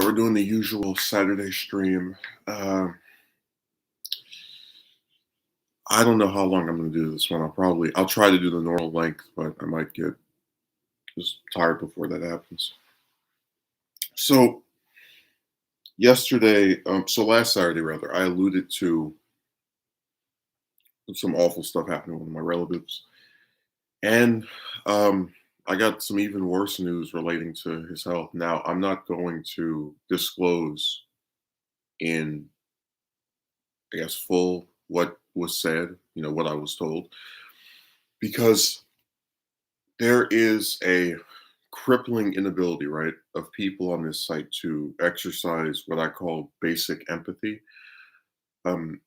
We're doing the usual Saturday stream. Uh, I don't know how long I'm going to do this one. I'll try to do the normal length, but I might get just tired before that happens. So last Saturday rather, I alluded to some awful stuff happening with my relatives, and I got some even worse news relating to his health. Now, I'm not going to disclose in, I guess, full what was said, what I was told, because there is a crippling inability, right, of people on this site to exercise what I call basic empathy. Um,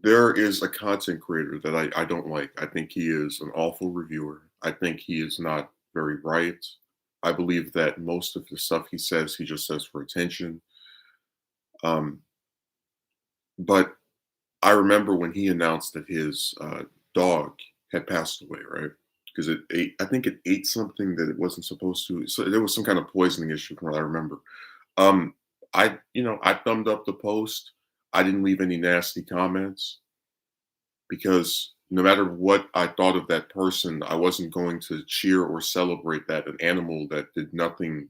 there is a content creator that I don't like. I think he is an awful reviewer. I think he is not very bright. I believe that most of the stuff he says, he just says for attention. Um, but I remember when he announced that his dog had passed away, right? Because I think it ate something that it wasn't supposed to. So there was some kind of poisoning issue from what I remember. Um, I thumbed up the post. I didn't leave any nasty comments because no matter what I thought of that person, I wasn't going to cheer or celebrate that an animal that did nothing,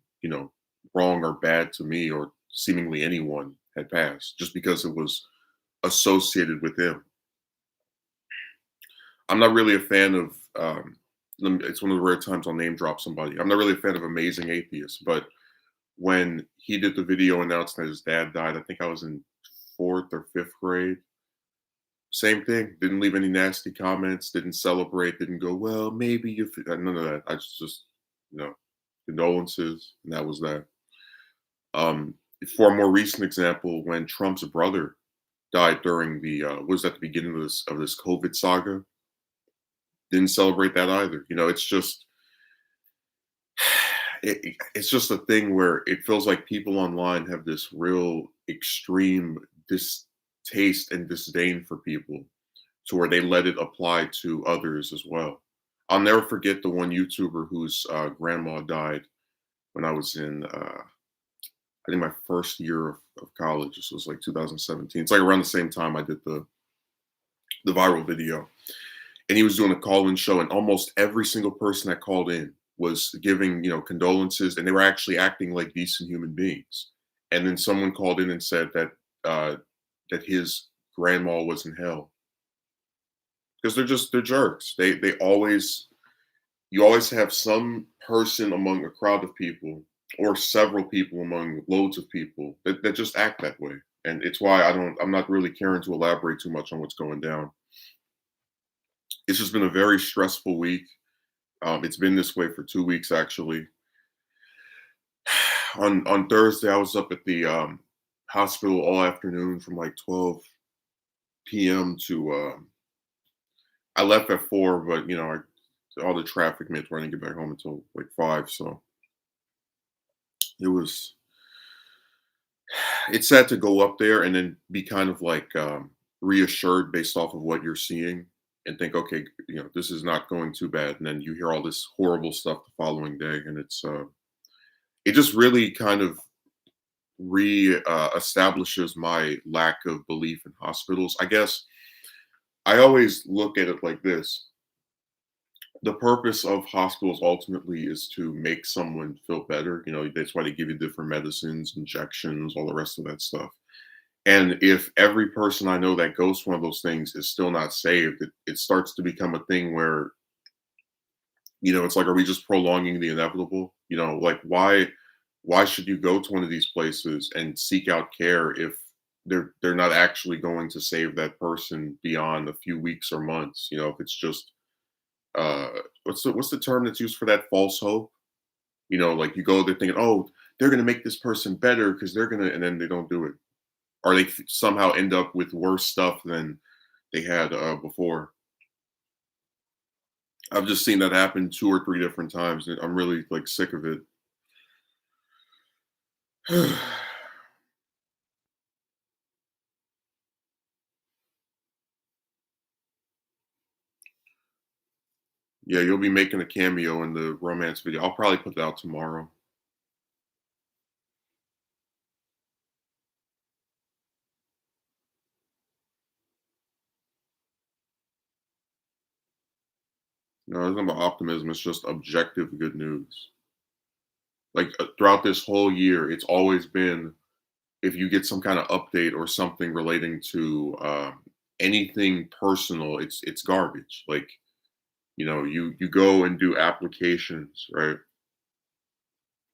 wrong or bad to me or seemingly anyone had passed just because it was associated with him. I'm not really a fan of. It's one of the rare times I'll name drop somebody. I'm not really a fan of Amazing Atheist, but when he did the video announcing that his dad died, I think I was in fourth or fifth grade. Same thing. Didn't leave any nasty comments. Didn't celebrate. Didn't go, well, maybe you. None of that. I just, you know, condolences, and that was that. Um, for a more recent example, when Trump's brother died during the was at the beginning of this COVID saga, didn't celebrate that either. It's just it's just a thing where it feels like people online have this real extreme distaste and disdain for people to where they let it apply to others as well. I'll never forget the one YouTuber whose grandma died when I was in, I think, my first year of college. This was like 2017. It's like around the same time I did the viral video. And he was doing a call-in show, and almost every single person that called in was giving, condolences, and they were actually acting like decent human beings. And then someone called in and said that his grandma was in hell because they're jerks. They always you always have some person among a crowd of people or several people among loads of people that just act that way. And it's why I'm not really caring to elaborate too much on what's going down. It's just been a very stressful week. It's been this way for 2 weeks actually. On Thursday, I was up at the hospital all afternoon from like 12 p.m. to I left at 4, but all the traffic made it where I didn't get back home until like 5. So it was it's sad to go up there and then be kind of like reassured based off of what you're seeing and think, okay, this is not going too bad. And then you hear all this horrible stuff the following day, and it just really kind of establishes my lack of belief in hospitals. I guess I always look at it like this: the purpose of hospitals ultimately is to make someone feel better. That's why they give you different medicines, injections, all the rest of that stuff. And if every person I know that goes to one of those things is still not saved, it starts to become a thing where, it's like, are we just prolonging the inevitable? Like, why should you go to one of these places and seek out care if they're not actually going to save that person beyond a few weeks or months? If it's just uh what's the term that's used for that, false hope? Like, you go there thinking, oh, they're going to make this person better because they're going to, and then they don't do it, or they somehow end up with worse stuff than they had before. I've just seen that happen 2 or 3 different times, and I'm really like sick of it. Yeah, you'll be making a cameo in the romance video. I'll probably put it out tomorrow. No, it's not about optimism. It's just objective good news. Like throughout this whole year, it's always been if you get some kind of update or something relating to anything personal, it's garbage. Like you go and do applications, right?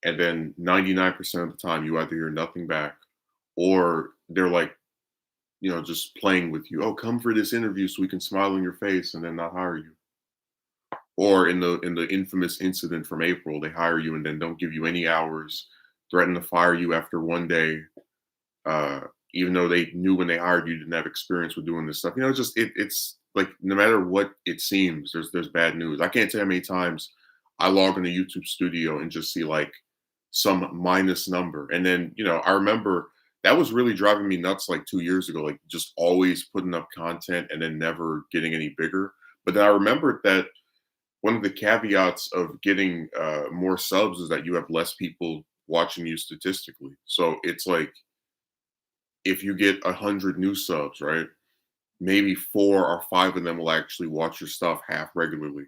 And then 99% of the time, you either hear nothing back, or they're like, just playing with you. Oh, come for this interview so we can smile on your face, and then not hire you. Or in the infamous incident from April, they hire you and then don't give you any hours, threaten to fire you after 1 day, uh, even though they knew when they hired you didn't have experience with doing this stuff. Just it's like no matter what it seems, there's bad news. I can't tell you how many times I log into YouTube Studio and just see like some minus number, and then I remember that was really driving me nuts like 2 years ago, like just always putting up content and then never getting any bigger. But then I remembered that one of the caveats of getting more subs is that you have less people watching you statistically. So it's like if you get 100 new subs, right? Maybe 4 or 5 of them will actually watch your stuff half regularly.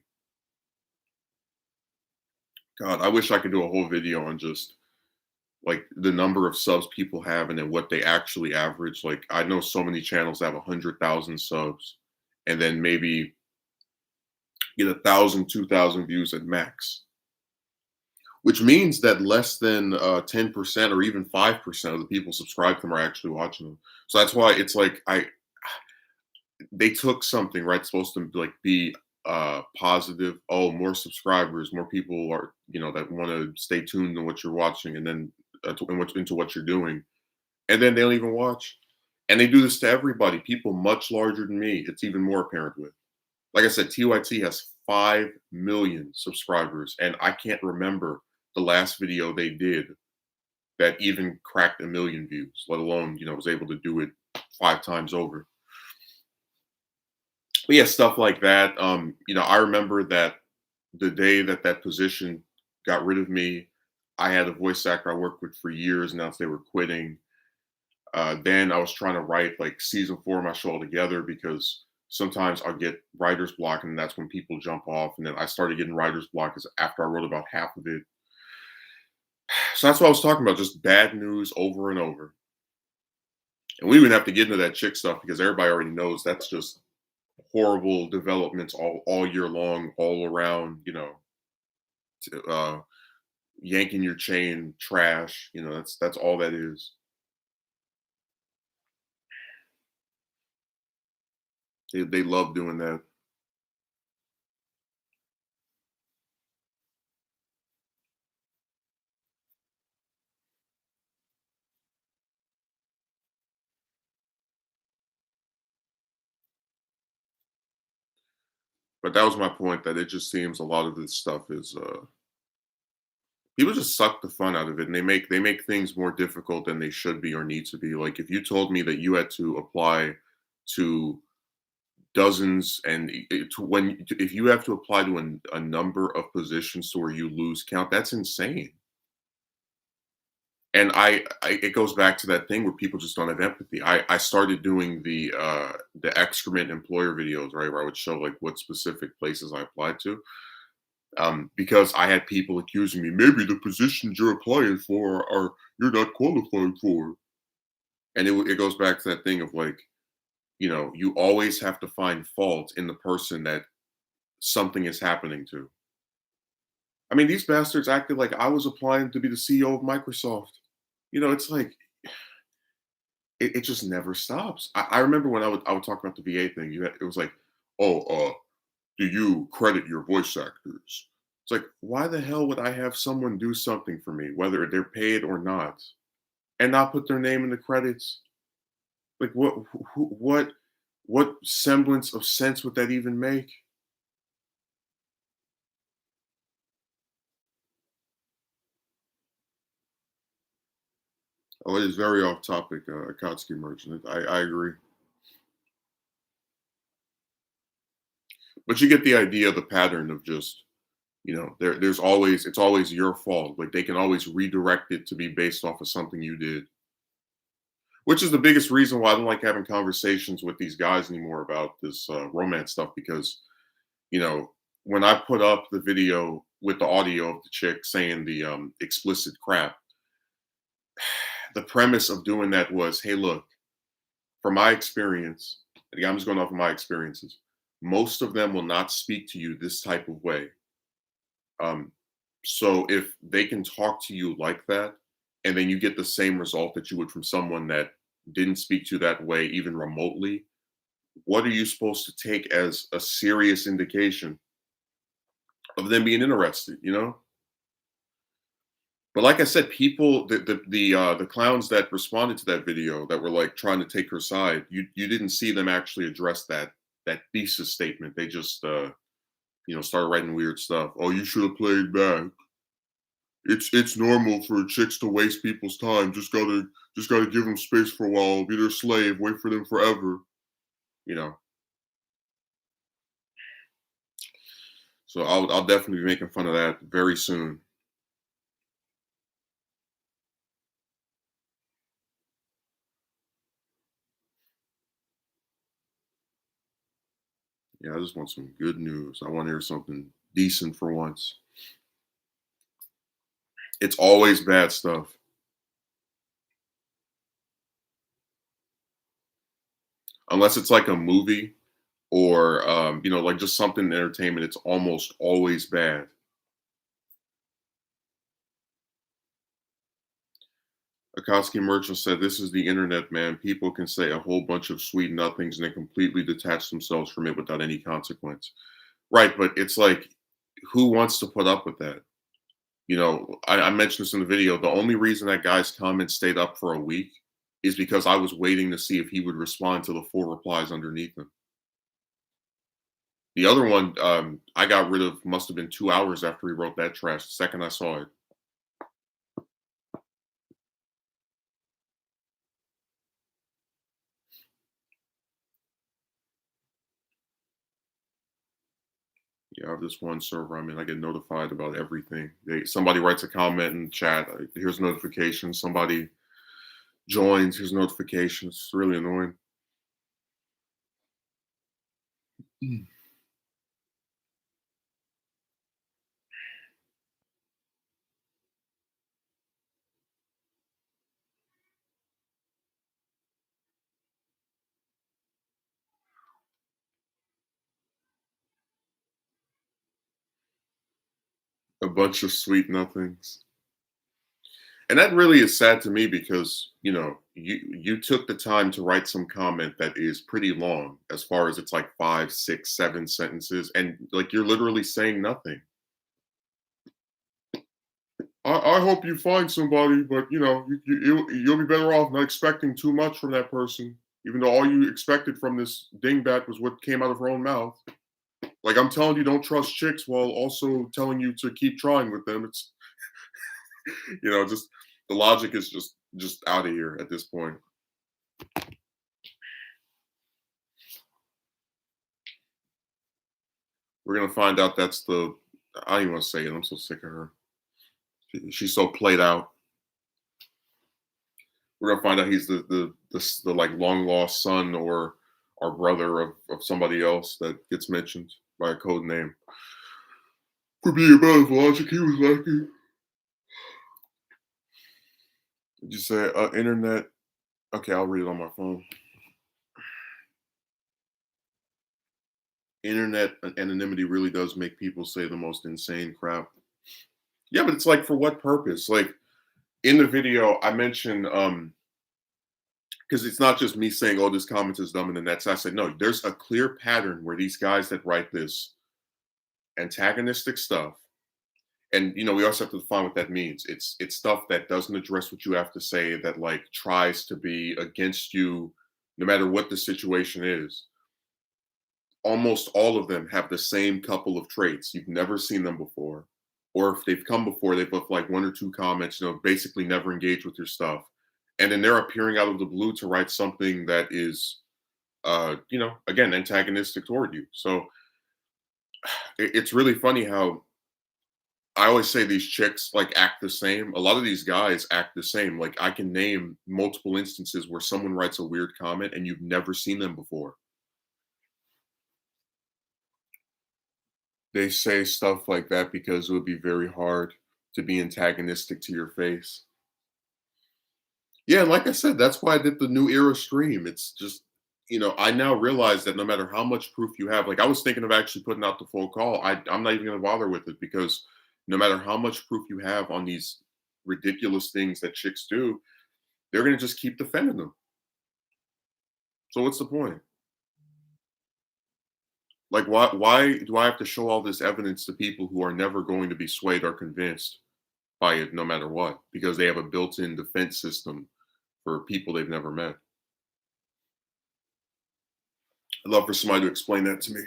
God, I wish I could do a whole video on just like the number of subs people have and then what they actually average. Like I know so many channels that have 100,000 subs and then maybe get 1,000, 2,000 views at max, which means that less than 10% or even 5% of the people subscribed to them are actually watching them. So that's why it's like they took something right supposed to like be positive. Oh, more subscribers, more people are that want to stay tuned to what you're watching and then into what you're doing, and then they don't even watch. And they do this to everybody. People much larger than me. It's even more apparent with. Like I said, TYT has 5 million subscribers, and I can't remember the last video they did that even cracked 1 million views, let alone was able to do it 5 times over. But yeah, stuff like that. I remember that the day that that position got rid of me, I had a voice actor I worked with for years announced they were quitting. Then I was trying to write like season 4 of my show altogether because sometimes I'll get writer's block and that's when people jump off. And then I started getting writer's block after I wrote about half of it. So that's what I was talking about, just bad news over and over. And we wouldn't have to get into that chick stuff because everybody already knows that's just horrible developments all year long, all around, yanking your chain, trash. That's all that is. They love doing that. But that was my point that it just seems a lot of this stuff is people just suck the fun out of it and they make things more difficult than they should be or need to be. Like if you told me that you had to apply to dozens and if you have to apply to a number of positions to where you lose count, that's insane. And it goes back to that thing where people just don't have empathy. I started doing the excrement employer videos, right, where I would show like what specific places I applied to, because I had people accusing me maybe the positions you're applying for are you're not qualified for, and it goes back to that thing of like you always have to find fault in the person that something is happening to. I mean, these bastards acted like I was applying to be the CEO of Microsoft. It's like it just never stops. I remember when I would talk about the VA thing. It was like, oh, do you credit your voice actors? It's like, why the hell would I have someone do something for me, whether they're paid or not, and not put their name in the credits? Like, what semblance of sense would that even make? Oh, it is very off topic, Akatsuki merchant. I agree, but you get the idea of the pattern of just there's always it's always your fault. Like they can always redirect it to be based off of something you did, which is the biggest reason why I don't like having conversations with these guys anymore about this romance stuff because you know when I put up the video with the audio of the chick saying the explicit crap, the premise of doing that was, hey, look, from my experience, again, I'm just going off of my experiences. Most of them will not speak to you this type of way. Um, so if they can talk to you like that, and then you get the same result that you would from someone that didn't speak to you that way, even remotely, what are you supposed to take as a serious indication of them being interested? You know. But like I said, people, the clowns that responded to that video that were like trying to take her side, you didn't see them actually address that thesis statement. They just started writing weird stuff. Oh, you should have played back. It's normal for chicks to waste people's time. Just gotta give them space for a while. Be their slave. Wait for them forever. You know. So I'll definitely be making fun of that very soon. Yeah, I just want some good news. I want to hear something decent for once. It's always bad stuff. Unless it's like a movie or like just something in entertainment, it's almost always bad. Akatsuki Merchant said, "This is the internet, man. People can say a whole bunch of sweet nothings and then completely detach themselves from it without any consequence." Right, but it's like, who wants to put up with that? I mentioned this in the video. The only reason that guy's comment stayed up for a week is because I was waiting to see if he would respond to the four replies underneath him. The other one, I got rid of, must have been 2 hours after he wrote that trash. The second I saw it. Yeah, I have this one server I'm in. I get notified about everything. Somebody writes a comment in chat. Here's notifications. Somebody joins. Here's notifications. It's really annoying. Mm. A bunch of sweet nothings. And that really is sad to me because, you took the time to write some comment that is pretty long as far as it's like 5, 6, 7 sentences, and like you're literally saying nothing. I hope you find somebody, but you'll be better off not expecting too much from that person, even though all you expected from this dingbat was what came out of her own mouth. Like, I'm telling you, don't trust chicks while also telling you to keep trying with them. It's just the logic is just out of here at this point. We're gonna find out that's the. I don't even want to say it. I'm so sick of her. She's so played out. We're gonna find out he's the like long lost son or brother of somebody else that gets mentioned by a code name. For being about his logic, he was lucky. Did you say internet? Okay, I'll read it on my phone. Internet anonymity really does make people say the most insane crap. Yeah, but it's like, for what purpose? Like, in the video, I mentioned because it's not just me saying, "Oh, this comment is dumb," and then that's. I said, no, there's a clear pattern where these guys that write this antagonistic stuff, and we also have to define what that means. It's stuff that doesn't address what you have to say, that like tries to be against you, no matter what the situation is. Almost all of them have the same couple of traits. You've never seen them before, or if they've come before, they've left like one or two comments. Basically never engage with your stuff, and then they're appearing out of the blue to write something that is, again, antagonistic toward you. So it's really funny how I always say these chicks like act the same. A lot of these guys act the same. Like, I can name multiple instances where someone writes a weird comment and you've never seen them before. They say stuff like that because it would be very hard to be antagonistic to your face. Yeah, and like I said, that's why I did the New Era stream. It's just, I now realize that no matter how much proof you have, like I was thinking of actually putting out the full call. I'm not even going to bother with it because no matter how much proof you have on these ridiculous things that chicks do, they're going to just keep defending them. So what's the point? Like, why do I have to show all this evidence to people who are never going to be swayed or convinced by it, no matter what, because they have a built-in defense system for people they've never met? I'd love for somebody to explain that to me.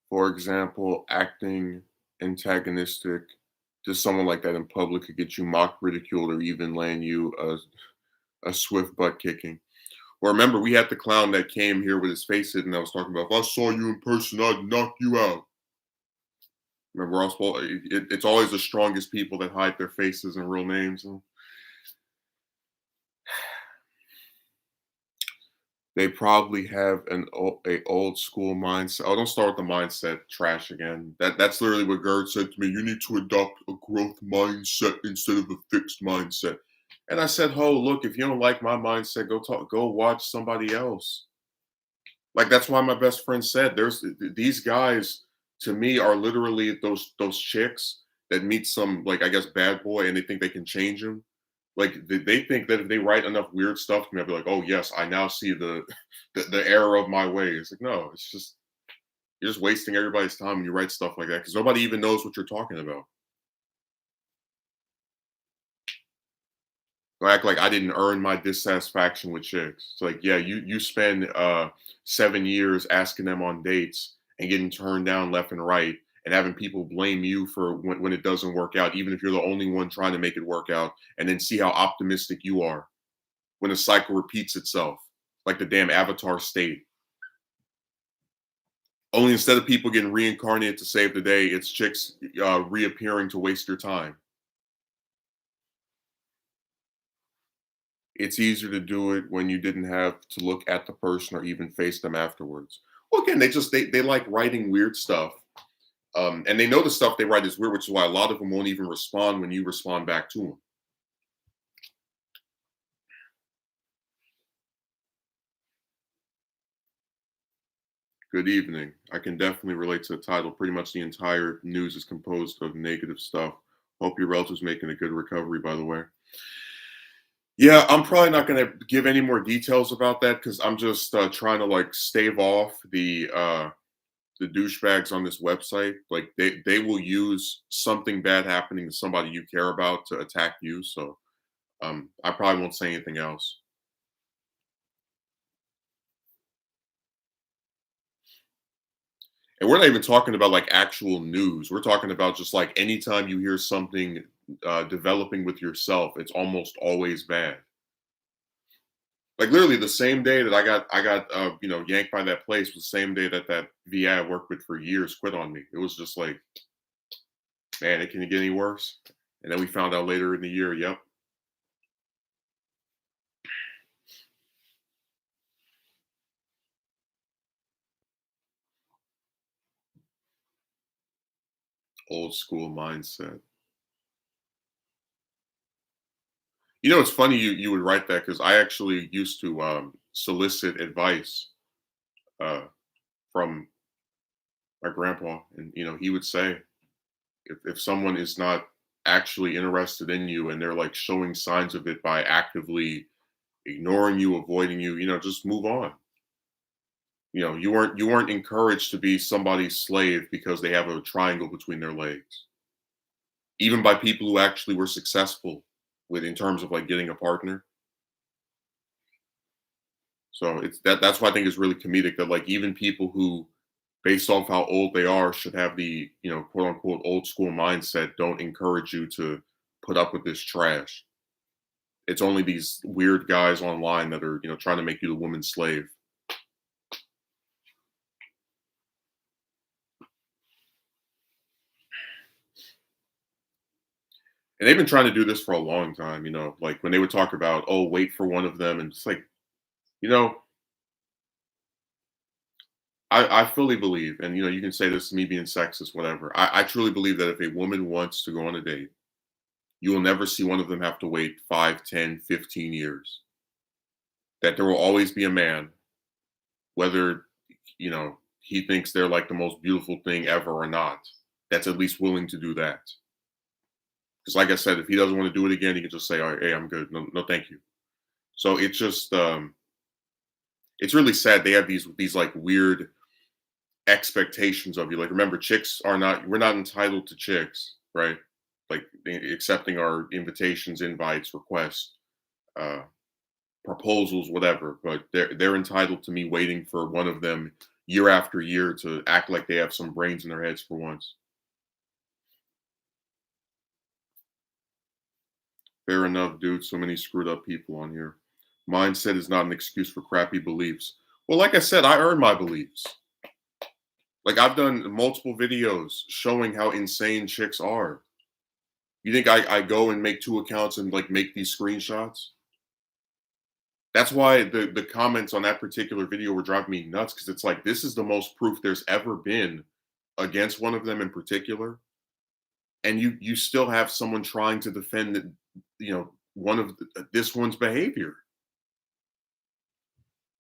For example, acting antagonistic to someone like that in public could get you mocked, ridiculed, or even land you a swift butt kicking. Or remember, we had the clown that came here with his face hidden. I was talking about, if I saw you in person, I'd knock you out. Remember, it's always the strongest people that hide their faces and real names. And they probably have a old school mindset. Oh, don't start with the mindset trash again. That's literally what Gerd said to me. You need to adopt a growth mindset instead of a fixed mindset. And I said, "Ho, look, if you don't like my mindset, go watch somebody else." Like that's why my best friend said, these guys to me are literally those chicks that meet some, like, I guess, bad boy and they think they can change him. Like they think that if they write enough weird stuff to me, I'll be like, oh yes, I now see the error of my ways. Like, no, it's just, you're just wasting everybody's time when you write stuff like that because nobody even knows what you're talking about. I act like I didn't earn my dissatisfaction with chicks. It's like, yeah, you spend 7 years asking them on dates and getting turned down left and right and having people blame you for when it doesn't work out, even if you're the only one trying to make it work out, and then see how optimistic you are when the cycle repeats itself, like the damn Avatar state. Only instead of people getting reincarnated to save the day, it's chicks reappearing to waste your time. It's easier to do it when you didn't have to look at the person or even face them afterwards. Well, again, they like writing weird stuff, and they know the stuff they write is weird, which is why a lot of them won't even respond when you respond back to them. Good evening. I can definitely relate to the title. Pretty much the entire news is composed of negative stuff. Hope your relative's making a good recovery, by the way. Yeah, I'm probably not going to give any more details about that because I'm just trying to like stave off the douchebags on this website. Like they will use something bad happening to somebody you care about to attack you. So I probably won't say anything else. And we're not even talking about like actual news. We're talking about just like anytime you hear something developing with yourself, it's almost always bad. Like literally the same day that I got yanked by that place was the same day that that VA I worked with for years quit on me. It was just like, man, it can get any worse. And then we found out later in the year, yep, old school mindset. It's funny you would write that because I actually used to solicit advice uh, from my grandpa, and he would say if someone is not actually interested in you and they're like showing signs of it by actively ignoring you, avoiding you, just move on. You weren't encouraged to be somebody's slave because they have a triangle between their legs, even by people who actually were successful with in terms of like getting a partner. So it's that's why I think it's really comedic that like even people who based off how old they are, should have the, quote unquote old school mindset. Don't encourage you to put up with this trash. It's only these weird guys online that are, trying to make you the woman's slave. And they've been trying to do this for a long time, like when they would talk about, oh, wait for one of them. And it's like, you know, I fully believe, and you can say this to me being sexist, whatever. I truly believe that if a woman wants to go on a date, you will never see one of them have to wait 5, 10, 15 years. That there will always be a man, whether, he thinks they're like the most beautiful thing ever or not, that's at least willing to do that. Because, like I said, if he doesn't want to do it again, he can just say, "All right, hey, I'm good. No, no, thank you." So it's just, it's really sad. They have these like weird expectations of you. Like, remember, we're not entitled to chicks, right? Like accepting our invitations, invites, requests, uh, proposals, whatever. But they're entitled to me waiting for one of them year after year to act like they have some brains in their heads for once. Fair enough, dude. So many screwed up people on here. Mindset is not an excuse for crappy beliefs. Well, like I said, I earn my beliefs. Like I've done multiple videos showing how insane chicks are. You think I go and make two accounts and like make these screenshots? That's why the comments on that particular video were driving me nuts, because it's like this is the most proof there's ever been against one of them in particular, and you still have someone trying to defend one of this one's behavior.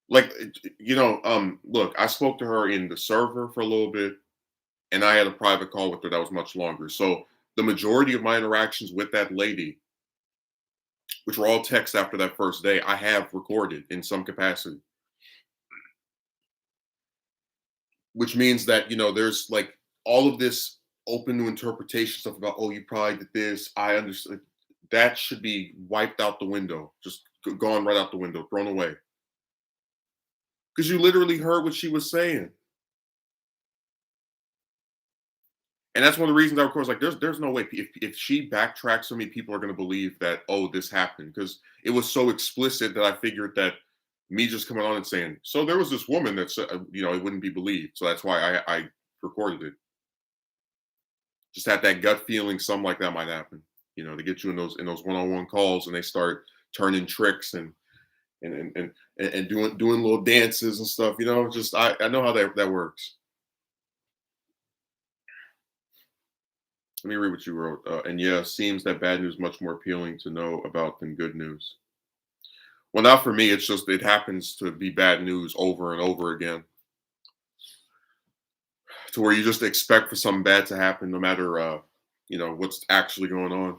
Like, look, I spoke to her in the server for a little bit, and I had a private call with her that was much longer. So the majority of my interactions with that lady, which were all text after that first day, I have recorded in some capacity. Which means that, there's like all of this open to interpretation stuff about, oh, you probably did this. I understand. That should be wiped out the window, just gone right out the window, thrown away. Because you literally heard what she was saying. And that's one of the reasons I, of course, like there's no way if she backtracks on me, people are going to believe that, oh, this happened, because it was so explicit that I figured that me just coming on and saying, so there was this woman that said, it wouldn't be believed. So that's why I recorded it. Just had that gut feeling something like that might happen. To get you in those one-on-one calls, and they start turning tricks and doing little dances and stuff. Just I know how that works. Let me read what you wrote. And yeah, seems that bad news much more appealing to know about than good news. Well, not for me. It's just it happens to be bad news over and over again, to where you just expect for something bad to happen, no matter what's actually going on.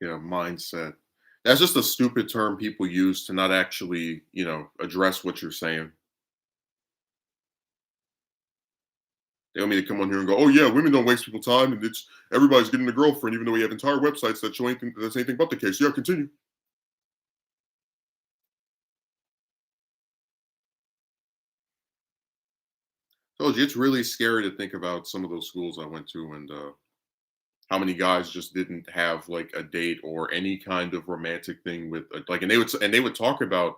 Mindset. That's just a stupid term people use to not actually, address what you're saying. They want me to come on here and go, "Oh yeah, women don't waste people's time, and it's everybody's getting a girlfriend, even though we have entire websites that show anything that's anything but the case." Yeah, continue. Told you, it's really scary to think about some of those schools I went to, and how many guys just didn't have like a date or any kind of romantic thing with like, and they would talk about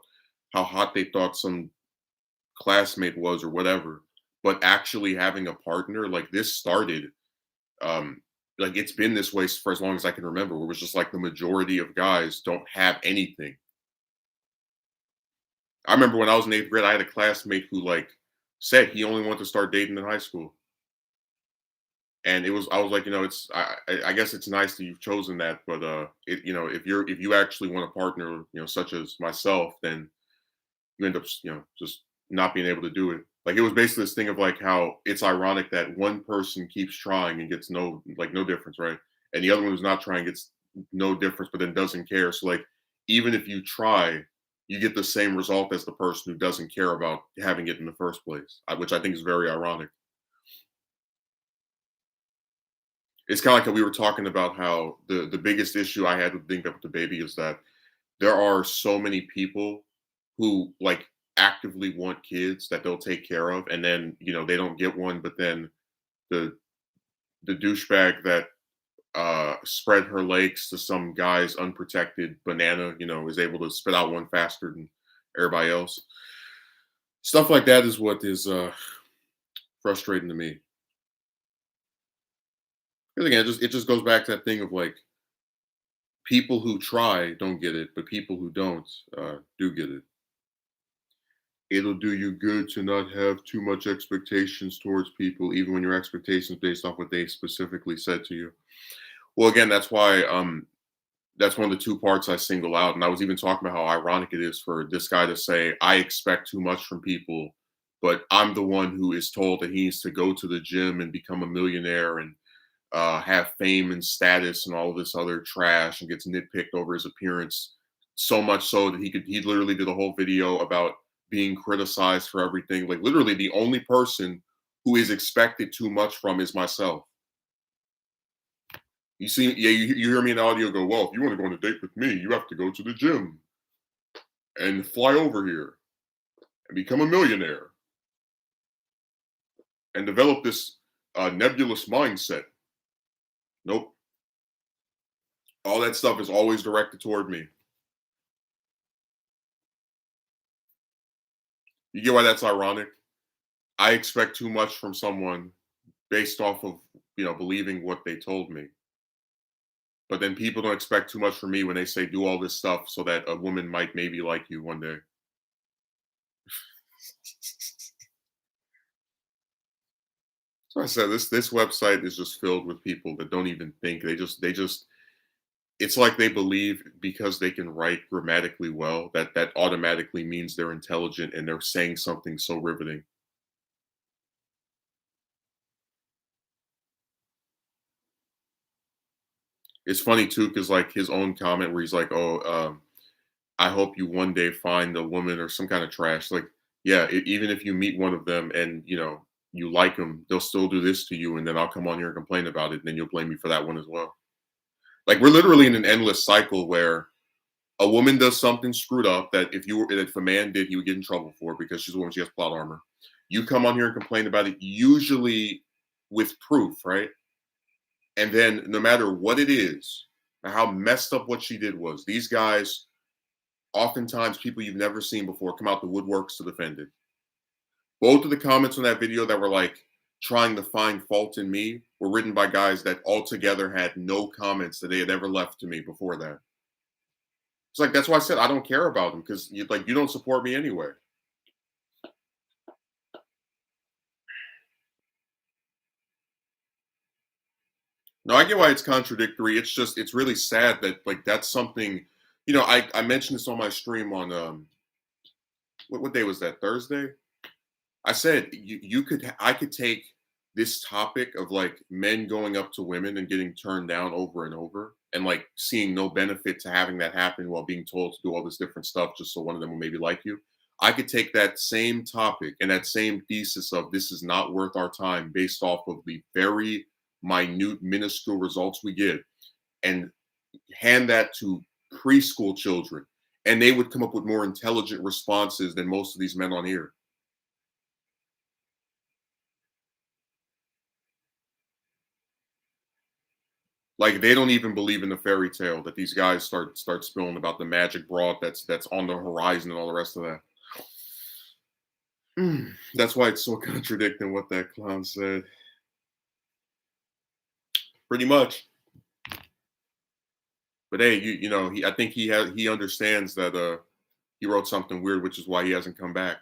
how hot they thought some classmate was or whatever, but actually having a partner, like this started, um like it's been this way for as long as I can remember, where it was just like the majority of guys don't have anything. I remember when I was in 8th grade, I had a classmate who like said he only wanted to start dating in high school. And I was like, it's I guess it's nice that you've chosen that, but if you actually want a partner, such as myself, then you end up just not being able to do it. Like it was basically this thing of like how it's ironic that one person keeps trying and gets no difference, right? And the other one who's not trying gets no difference, but then doesn't care. So like even if you try, you get the same result as the person who doesn't care about having it in the first place, which I think is very ironic. It's kind of like we were talking about how the biggest issue I had with Think Up the Baby is that there are so many people who like actively want kids that they'll take care of, and then they don't get one, but then the the douchebag that spread her legs to some guy's unprotected banana, is able to spit out one faster than everybody else. Stuff like that is what is frustrating to me. Because again, it just goes back to that thing of like people who try don't get it, but people who don't do get it. It'll do you good to not have too much expectations towards people, even when your expectations based off what they specifically said to you. Well, again, that's why that's one of the two parts I single out. And I was even talking about how ironic it is for this guy to say, I expect too much from people, but I'm the one who is told that he needs to go to the gym and become a millionaire and have fame and status and all of this other trash and gets nitpicked over his appearance. So much so that he literally did a whole video about being criticized for everything. Like literally the only person who is expected too much from is myself. You see, yeah, you hear me in the audio go, well, if you want to go on a date with me, you have to go to the gym and fly over here and become a millionaire and develop this nebulous mindset. Nope. All that stuff is always directed toward me. You get why that's ironic? I expect too much from someone based off of, believing what they told me. But then people don't expect too much from me when they say do all this stuff so that a woman might maybe like you one day. So I said this website is just filled with people that don't even think. They just it's like they believe because they can write grammatically well that automatically means they're intelligent and they're saying something so riveting. It's funny too because like his own comment where he's like, "Oh, I hope you one day find a woman or some kind of trash." Like, yeah, even if you meet one of them and you like them, they'll still do this to you, and then I'll come on here and complain about it, and then you'll blame me for that one as well. Like we're literally in an endless cycle where a woman does something screwed up that if a man did, he would get in trouble for because she's a woman, she has plot armor. You come on here and complain about it, usually with proof, right? And then no matter what it is, or how messed up what she did was, these guys, oftentimes people you've never seen before, come out the woodworks to defend it. Both of the comments on that video that were like trying to find fault in me were written by guys that altogether had no comments that they had ever left to me before that. It's like that's why I said I don't care about them because you don't support me anyway. No, I get why it's contradictory. It's really sad that like that's something. I mentioned this on my stream on what day was that? Thursday. I said I could take this topic of like men going up to women and getting turned down over and over and like seeing no benefit to having that happen while being told to do all this different stuff just so one of them will maybe like you. I could take that same topic and that same thesis of this is not worth our time based off of the very minute, minuscule results we get and hand that to preschool children. And they would come up with more intelligent responses than most of these men on here. Like they don't even believe in the fairy tale that these guys start spilling about the magic broad that's on the horizon and all the rest of that. That's why it's so contradicting what that clown said. Pretty much. But hey, I think he understands that he wrote something weird, which is why he hasn't come back.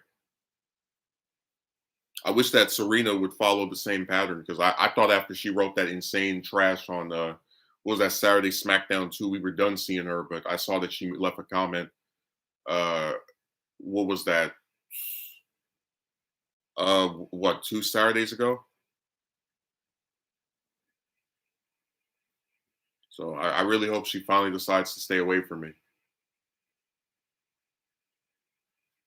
I wish that Serena would follow the same pattern because I thought after she wrote that insane trash on what was that Saturday SmackDown 2, we were done seeing her, but I saw that she left a comment. What was that? What, 2 Saturdays ago? So I really hope she finally decides to stay away from me.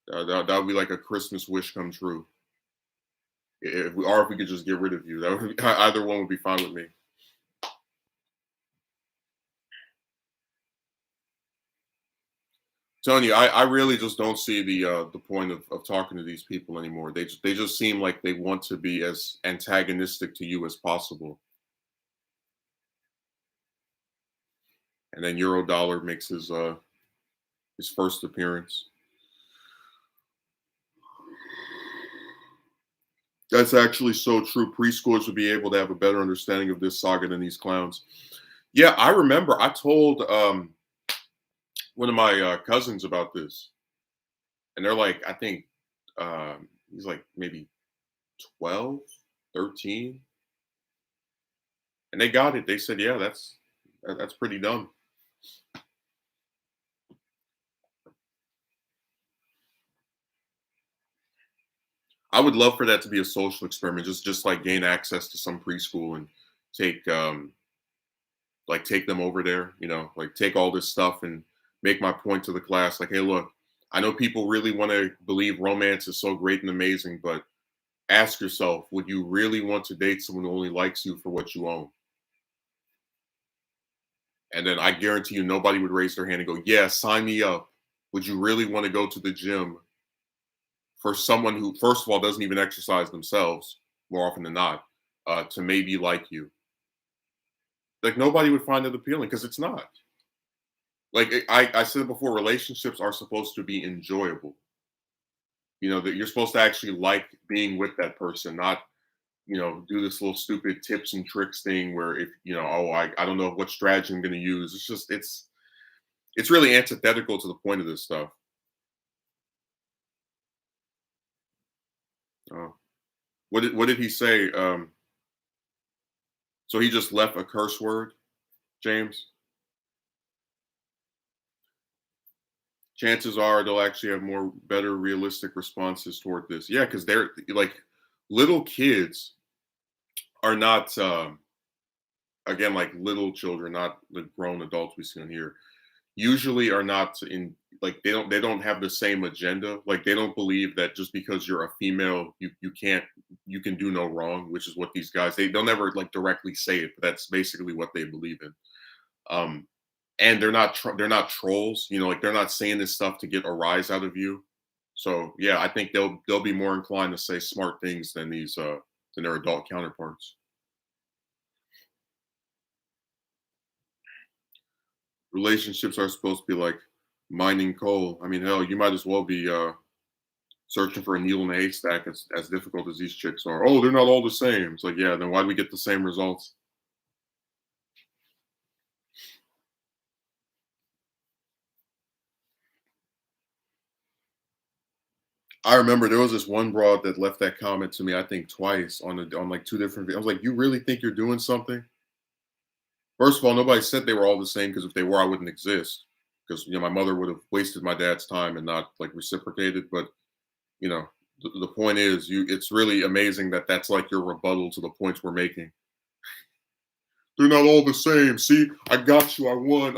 That would be like a Christmas wish come true. If we could just get rid of you, that would either one would be fine with me. Telling you, I really just don't see the point of talking to these people anymore. They just seem like they want to be as antagonistic to you as possible. And then Eurodollar makes his first appearance. That's actually so true. Preschoolers would be able to have a better understanding of this saga than these clowns. Yeah, I remember I told one of my cousins about this, and they're like, I think he's like maybe 12, 13, and they got it. They said, yeah, that's pretty dumb. I would love for that to be a social experiment, just like gain access to some preschool and take take them over there, like take all this stuff and make my point to the class like, hey, look, I know people really want to believe romance is so great and amazing, but ask yourself, would you really want to date someone who only likes you for what you own? And then I guarantee you nobody would raise their hand and go, yeah, sign me up. Would you really want to go to the gym for someone who, first of all, doesn't even exercise themselves more often than not, to maybe like you? Like nobody would find it appealing because it's not. Like I said before, relationships are supposed to be enjoyable. That you're supposed to actually like being with that person, not do this little stupid tips and tricks thing where if oh I don't know what strategy I'm going to use. It's really antithetical to the point of this stuff. Oh, what did he say? So he just left a curse word, James. Chances are they'll actually have more better realistic responses toward this. Yeah, because they're like little kids are not again like little children, not the grown adults we see on here. Usually are not in like they don't have the same agenda. Like they don't believe that just because you're a female, you can do no wrong, which is what these guys they'll never like directly say it, but that's basically what they believe in. Um, and they're not trolls, like they're not saying this stuff to get a rise out of you. So yeah, I think they'll be more inclined to say smart things than their adult counterparts. Relationships are supposed to be like mining coal. I mean, hell, you might as well be searching for a needle in a haystack as difficult as these chicks are. Oh, they're not all the same. It's like, yeah, then why do we get the same results? I remember there was this one broad that left that comment to me, I think twice on like two different. I was like, you really think you're doing something? First of all, nobody said they were all the same because if they were, I wouldn't exist. Because my mother would have wasted my dad's time and not like reciprocated. But the point is, it's really amazing that that's like your rebuttal to the points we're making. They're not all the same. See, I got you. I won.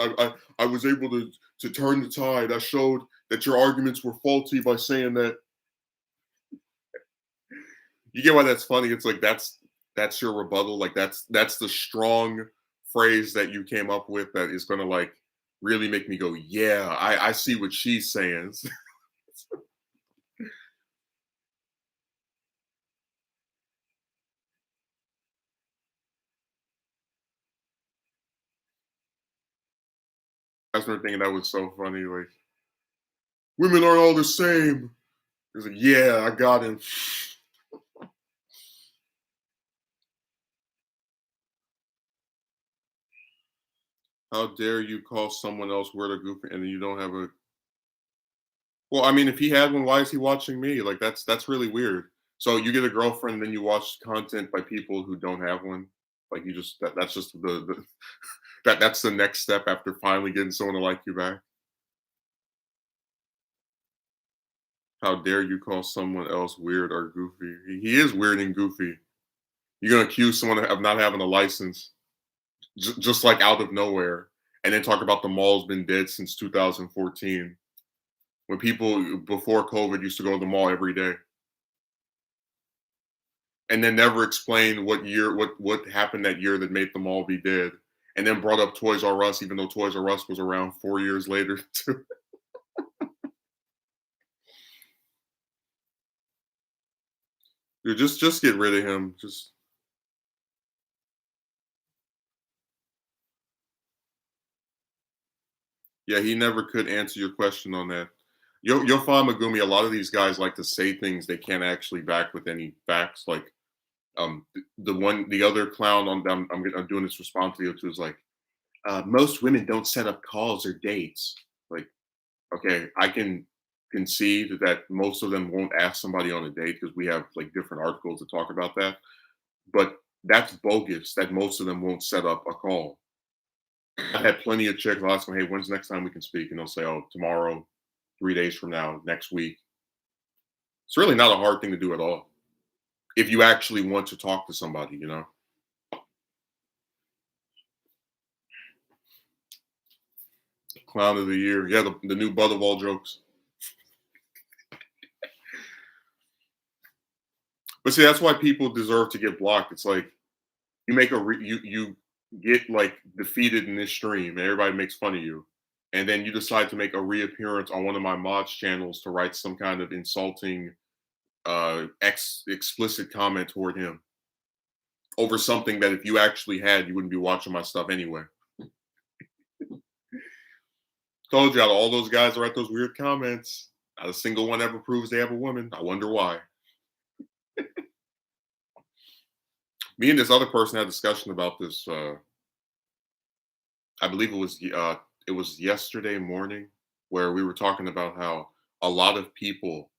I was able to turn the tide. I showed that your arguments were faulty by saying that. You get why that's funny? It's like that's your rebuttal. Like that's the strong phrase that you came up with that is gonna like really make me go, yeah, I see what she's saying. I started thinking that was so funny. Like women aren't all the same. It's like, yeah, I got him. How dare you call someone else word a goofy and you don't have a well, I mean, if he had one, why is he watching me? Like that's really weird. So you get a girlfriend, then you watch content by people who don't have one. Like you just that's just the that's the next step after finally getting someone to like you back. How dare you call someone else weird or goofy? He is weird and goofy. You're gonna accuse someone of not having a license, just like out of nowhere, and then talk about the mall's been dead since 2014, when people before COVID used to go to the mall every day, and then never explain what happened that year that made the mall be dead, and then brought up Toys R Us, even though Toys R Us was around 4 years later too. Dude, just get rid of him. Just yeah, he never could answer your question on that. You'll find Megumi. A lot of these guys like to say things they can't actually back with any facts. Like the other clown on I'm doing this response video to is like most women don't set up calls or dates. Like okay, I can concede that most of them won't ask somebody on a date because we have like different articles that talk about that. But that's bogus. That most of them won't set up a call. I had plenty of chicks. I'll ask them, "Hey, when's the next time we can speak?" And they'll say, "Oh, tomorrow, 3 days from now, next week." It's really not a hard thing to do at all if you actually want to talk to somebody. Clown of the year, yeah, the new Butterball jokes. But see, that's why people deserve to get blocked. It's like you make a you get like defeated in this stream, and everybody makes fun of you, and then you decide to make a reappearance on one of my mods channels to write some kind of insulting, explicit comment toward him over something that if you actually had, you wouldn't be watching my stuff anyway. Told you, out of all those guys that write those weird comments, not a single one ever proves they have a woman. I wonder why. Me and this other person had a discussion about this. I believe it was yesterday morning where we were talking about how a lot of people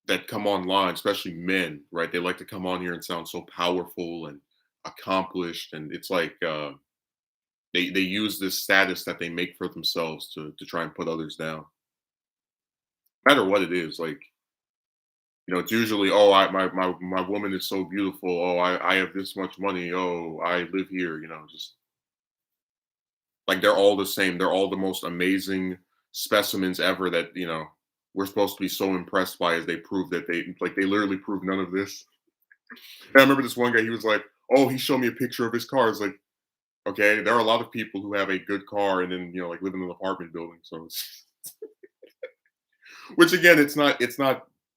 that come online, especially men, right? They like to come on here and sound so powerful and accomplished, and it's like they use this status that they make for themselves to try and put others down. No matter what it is, like it's usually my woman is so beautiful. Oh, I have this much money. Oh, I live here. Just like they're all the same. They're all the most amazing specimens ever that we're supposed to be so impressed by as they prove that they literally prove none of this. And I remember this one guy. He was like, "Oh, he showed me a picture of his car." It's like, okay, there are a lot of people who have a good car and then like live in an apartment building. So, which again, it's not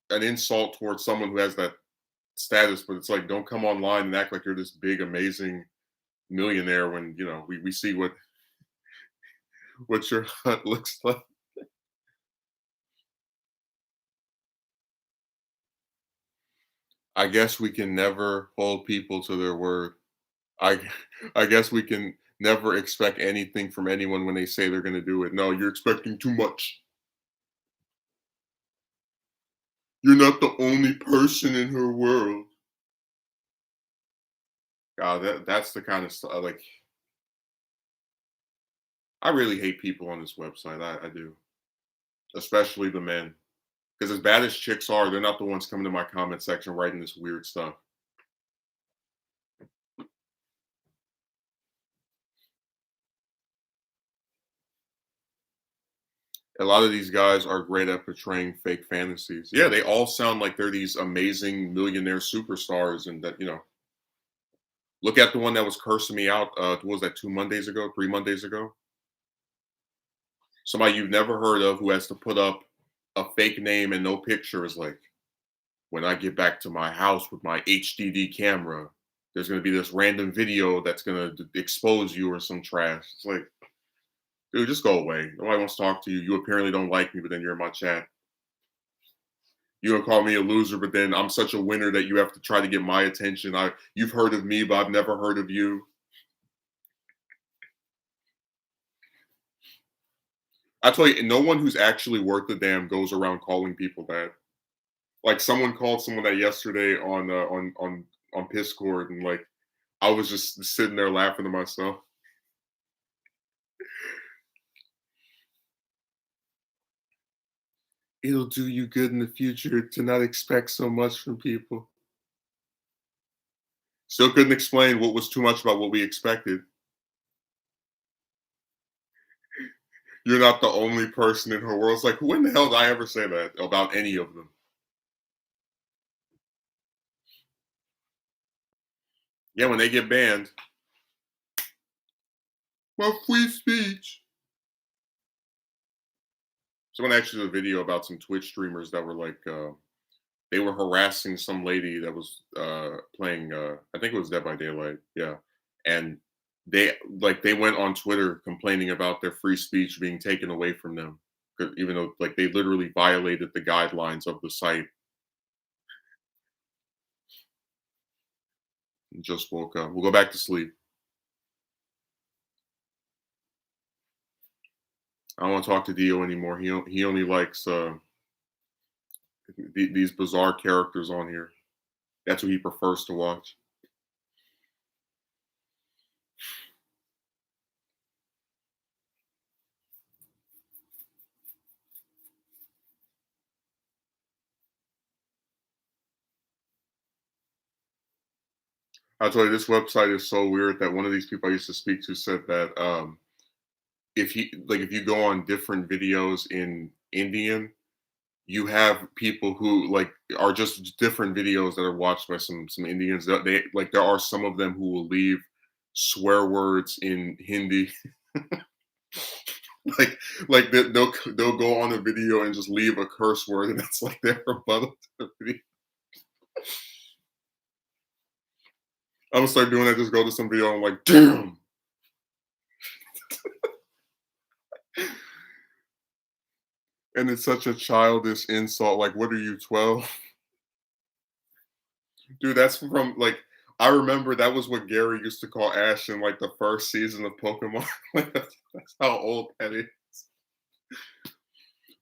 an insult towards someone who has that status, but it's like don't come online and act like you're this big amazing millionaire when we see what your hut looks like. I guess we can never hold people to their word. I I guess we can never expect anything from anyone when they say they're going to do it. No, you're expecting too much. You're not the only person in her world. God, that's the kind of stuff. Like, I really hate people on this website. I do, especially the men, because as bad as chicks are, they're not the ones coming to my comment section writing this weird stuff. A lot of these guys are great at portraying fake fantasies. Yeah, they all sound like they're these amazing millionaire superstars, and that look at the one that was cursing me out. What was that 2 Mondays ago, 3 Mondays ago? Somebody you've never heard of who has to put up a fake name and no picture is like, when I get back to my house with my HDD camera, there's going to be this random video that's going to expose you or some trash. It's like, dude, just go away. Nobody wants to talk to you. You apparently don't like me, but then you're in my chat. You gonna call me a loser, but then I'm such a winner that you have to try to get my attention. You've heard of me, but I've never heard of you. I tell you, no one who's actually worth a damn goes around calling people that. Like someone called someone that yesterday on Discord, and like I was just sitting there laughing to myself. It'll do you good in the future to not expect so much from people. Still couldn't explain what was too much about what we expected. You're not the only person in her world. It's like, when the hell did I ever say that about any of them? Yeah, when they get banned, well, free speech. Someone actually did a video about some Twitch streamers that were like, they were harassing some lady that was playing I think it was Dead by Daylight, yeah. And they went on Twitter complaining about their free speech being taken away from them, even though like they literally violated the guidelines of the site. And just woke up. We'll go back to sleep. I don't want to talk to Dio anymore. He only likes these bizarre characters on here. That's what he prefers to watch. I'll tell you, this website is so weird that one of these people I used to speak to said that if you go on different videos in Indian, you have people who like are just different videos that are watched by some Indians. They like there are some of them who will leave swear words in Hindi. like they'll go on a video and just leave a curse word, and that's like their rebuttal to the video. I'm gonna start doing that. Just go to some video. And I'm like, damn. And it's such a childish insult. Like, what are you, 12? Dude, that's from like I remember that was what Gary used to call Ash in like the first season of Pokemon. Like, that's how old that is.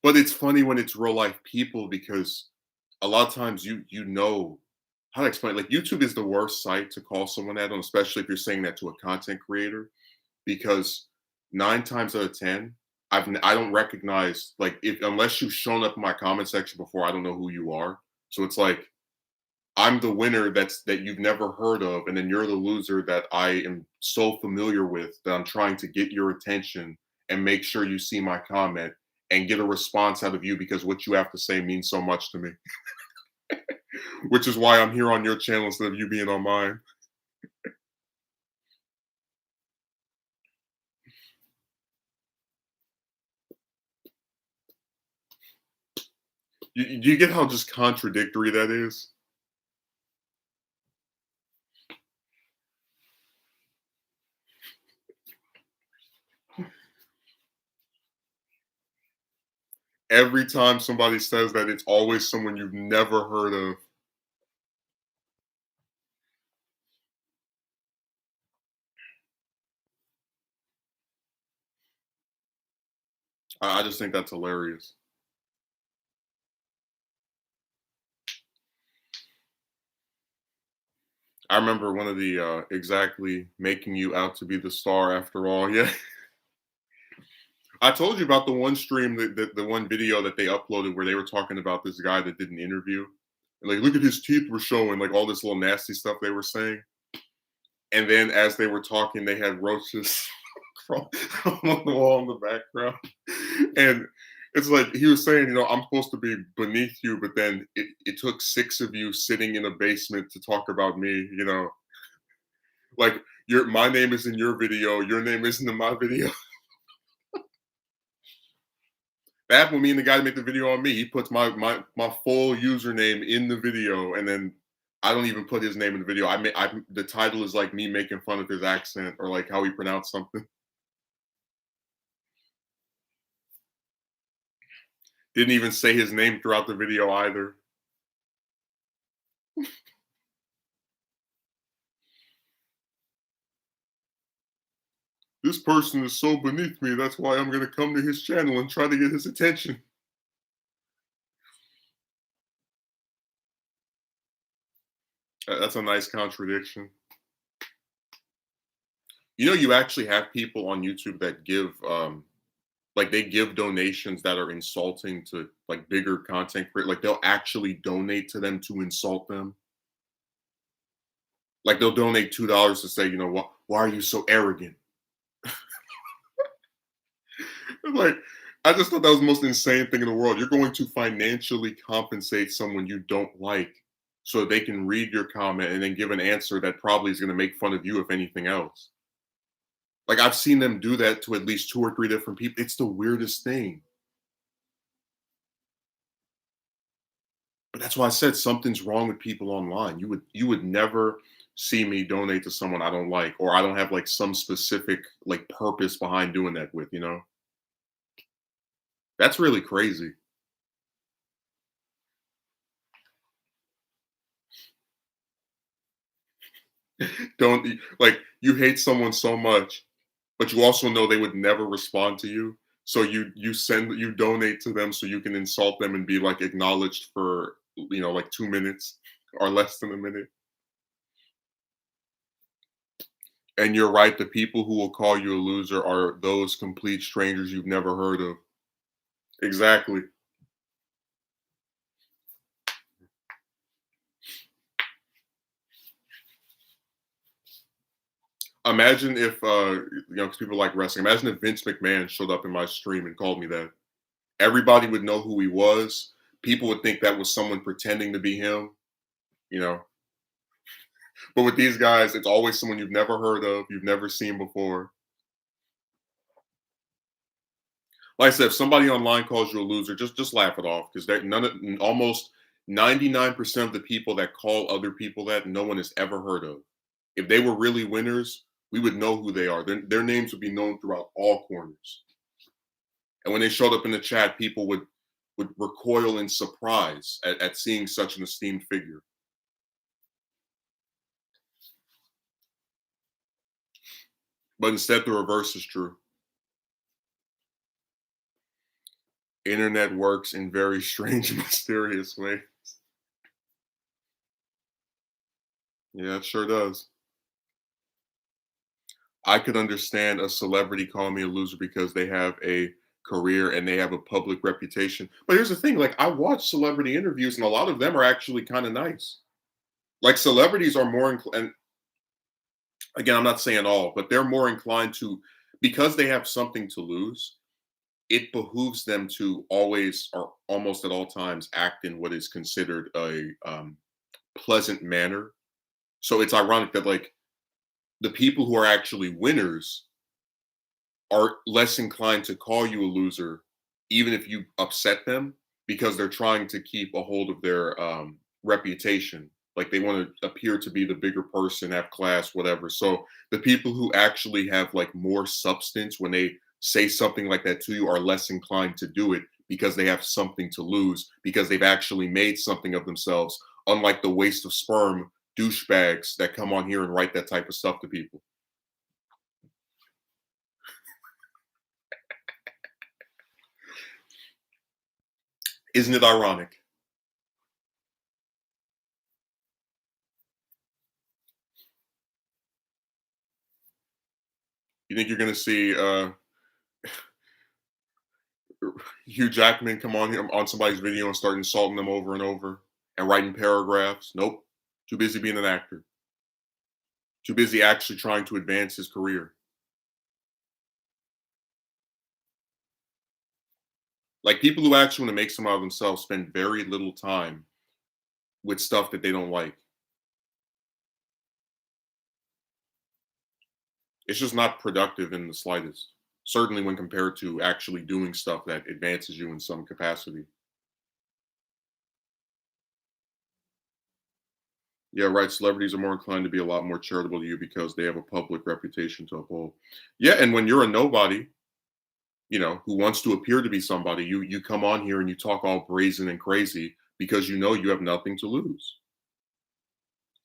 But it's funny when it's real life people because a lot of times you know how to explain. Like YouTube is the worst site to call someone that on, especially if you're saying that to a content creator, because 9 times out of 10, I don't recognize like if unless you've shown up in my comment section before, I don't know who you are. So it's like I'm the winner that you've never heard of, and then you're the loser that I am so familiar with that I'm trying to get your attention and make sure you see my comment and get a response out of you because what you have to say means so much to me. Which is why I'm here on your channel instead of you being on mine. You get how just contradictory that is? Every time somebody says that, it's always someone you've never heard of. I just think that's hilarious. I remember one of the exactly making you out to be the star after all. Yeah. I told you about the one stream the one video that they uploaded where they were talking about this guy that did an interview. And like, look at his teeth were showing, like all this little nasty stuff they were saying. And then as they were talking, they had roaches on the wall in the background. And it's like he was saying, I'm supposed to be beneath you, but then it took 6 of you sitting in a basement to talk about me. Like my name is in your video, your name isn't in my video. That happened with me and the guy that made the video on me. He puts my full username in the video, and then I don't even put his name in the video. The title is like me making fun of his accent or like how he pronounced something. Didn't even say his name throughout the video either. This person is so beneath me. That's why I'm going to come to his channel and try to get his attention. That's a nice contradiction. You actually have people on YouTube that give like they give donations that are insulting to like bigger content creators. Like they'll actually donate to them to insult them. Like they'll donate $2 to say, why are you so arrogant? Like I just thought that was the most insane thing in the world. You're going to financially compensate someone you don't like so they can read your comment and then give an answer that probably is going to make fun of you, if anything else. Like I've seen them do that to at least 2 or 3 different people. It's the weirdest thing. But that's why I said something's wrong with people online. You would never see me donate to someone I don't like, or I don't have like some specific like purpose behind doing that with, you know? That's really crazy. Don't like you hate someone so much, but you also know they would never respond to you. So you donate to them so you can insult them and be like acknowledged for like 2 minutes or less than a minute. And you're right, the people who will call you a loser are those complete strangers you've never heard of. Exactly. Imagine if 'cause people like wrestling. Imagine if Vince McMahon showed up in my stream and called me that. Everybody would know who he was. People would think that was someone pretending to be him, you know. But with these guys, it's always someone you've never heard of, you've never seen before. Like I said, if somebody online calls you a loser, just laugh it off because almost 99% of the people that call other people that no one has ever heard of. If they were really winners, we would know who they are. Their names would be known throughout all corners. And when they showed up in the chat, people would recoil in surprise at seeing such an esteemed figure. But instead, the reverse is true. Internet works in very strange, mysterious ways. Yeah, it sure does. I could understand a celebrity calling me a loser because they have a career and they have a public reputation. But here's the thing, like I watch celebrity interviews and a lot of them are actually kind of nice. Like celebrities are more and again, I'm not saying all, but they're more inclined to because they have something to lose, it behooves them to always or almost at all times act in what is considered a pleasant manner. So it's ironic that like the people who are actually winners are less inclined to call you a loser, even if you upset them, because they're trying to keep a hold of their reputation. Like they want to appear to be the bigger person, have class, whatever. So the people who actually have like more substance when they say something like that to you are less inclined to do it because they have something to lose, because they've actually made something of themselves, unlike the waste of sperm douchebags that come on here and write that type of stuff to people. Isn't it ironic? You think you're going to see Hugh Jackman come on here on somebody's video and start insulting them over and over and writing paragraphs? Nope. Too busy being an actor. Too busy actually trying to advance his career. Like people who actually want to make some out of themselves spend very little time with stuff that they don't like. It's just not productive in the slightest. Certainly when compared to actually doing stuff that advances you in some capacity. Yeah, right. Celebrities are more inclined to be a lot more charitable to you because they have a public reputation to uphold. Yeah, and when you're a nobody, who wants to appear to be somebody, you come on here and you talk all brazen and crazy because you know you have nothing to lose.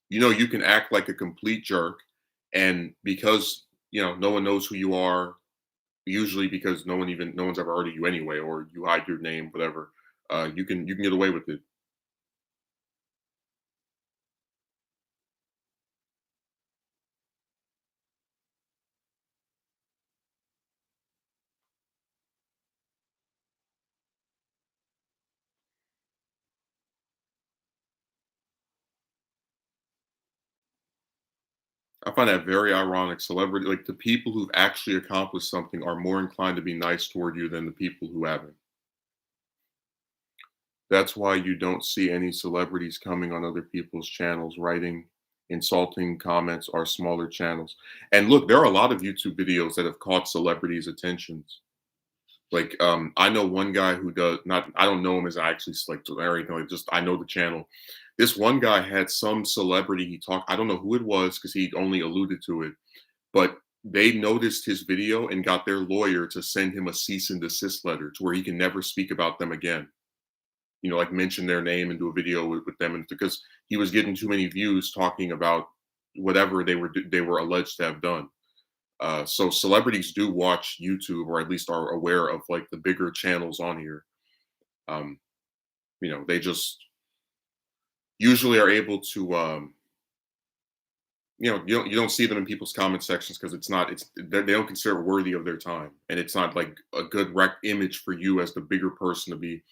You know you can act like a complete jerk, and because no one knows who you are, usually because no one's ever heard of you anyway, or you hide your name, whatever. You can get away with it. I find that very ironic. Celebrity, like the people who've actually accomplished something, are more inclined to be nice toward you than the people who haven't. That's why you don't see any celebrities coming on other people's channels, writing insulting comments or smaller channels. And look, there are a lot of YouTube videos that have caught celebrities' attentions. Like, I know one guy who does not. I don't know him as I actually like or anything. Like, just I know the channel. This one guy had some celebrity he talked. I don't know who it was because he only alluded to it, but they noticed his video and got their lawyer to send him a cease and desist letter to where he can never speak about them again. You know, like mention their name and do a video with them, and because he was getting too many views talking about whatever they were alleged to have done. So celebrities do watch YouTube, or at least are aware of like the bigger channels on here. Um, you know, they just usually are able to, you don't see them in people's comment sections because it's not it's they don't consider it worthy of their time, and it's not like a good image for you as the bigger person to be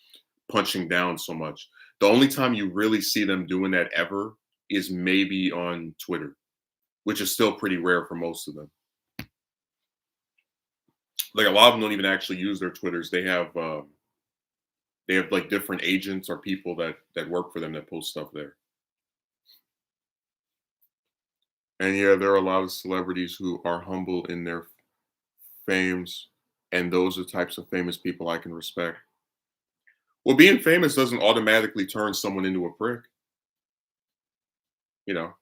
punching down so much. The only time you really see them doing that ever is maybe on Twitter, which is still pretty rare for most of them. Like a lot of them don't even actually use their Twitters. They have like different agents or people that work for them that post stuff there. And yeah, there are a lot of celebrities who are humble in their fames, and those are types of famous people I can respect. Well, being famous doesn't automatically turn someone into a prick, you know.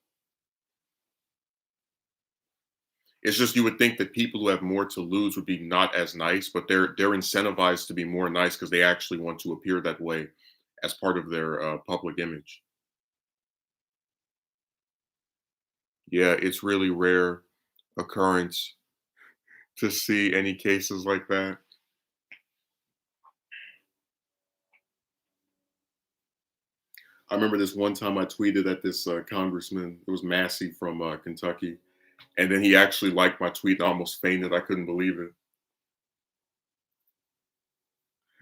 It's just you would think that people who have more to lose would be not as nice, but they're incentivized to be more nice because they actually want to appear that way as part of their public image. Yeah, it's really rare occurrence to see any cases like that. I remember this one time I tweeted at this congressman. It was Massey from Kentucky, and then he actually liked my tweet and almost fainted. I couldn't believe it.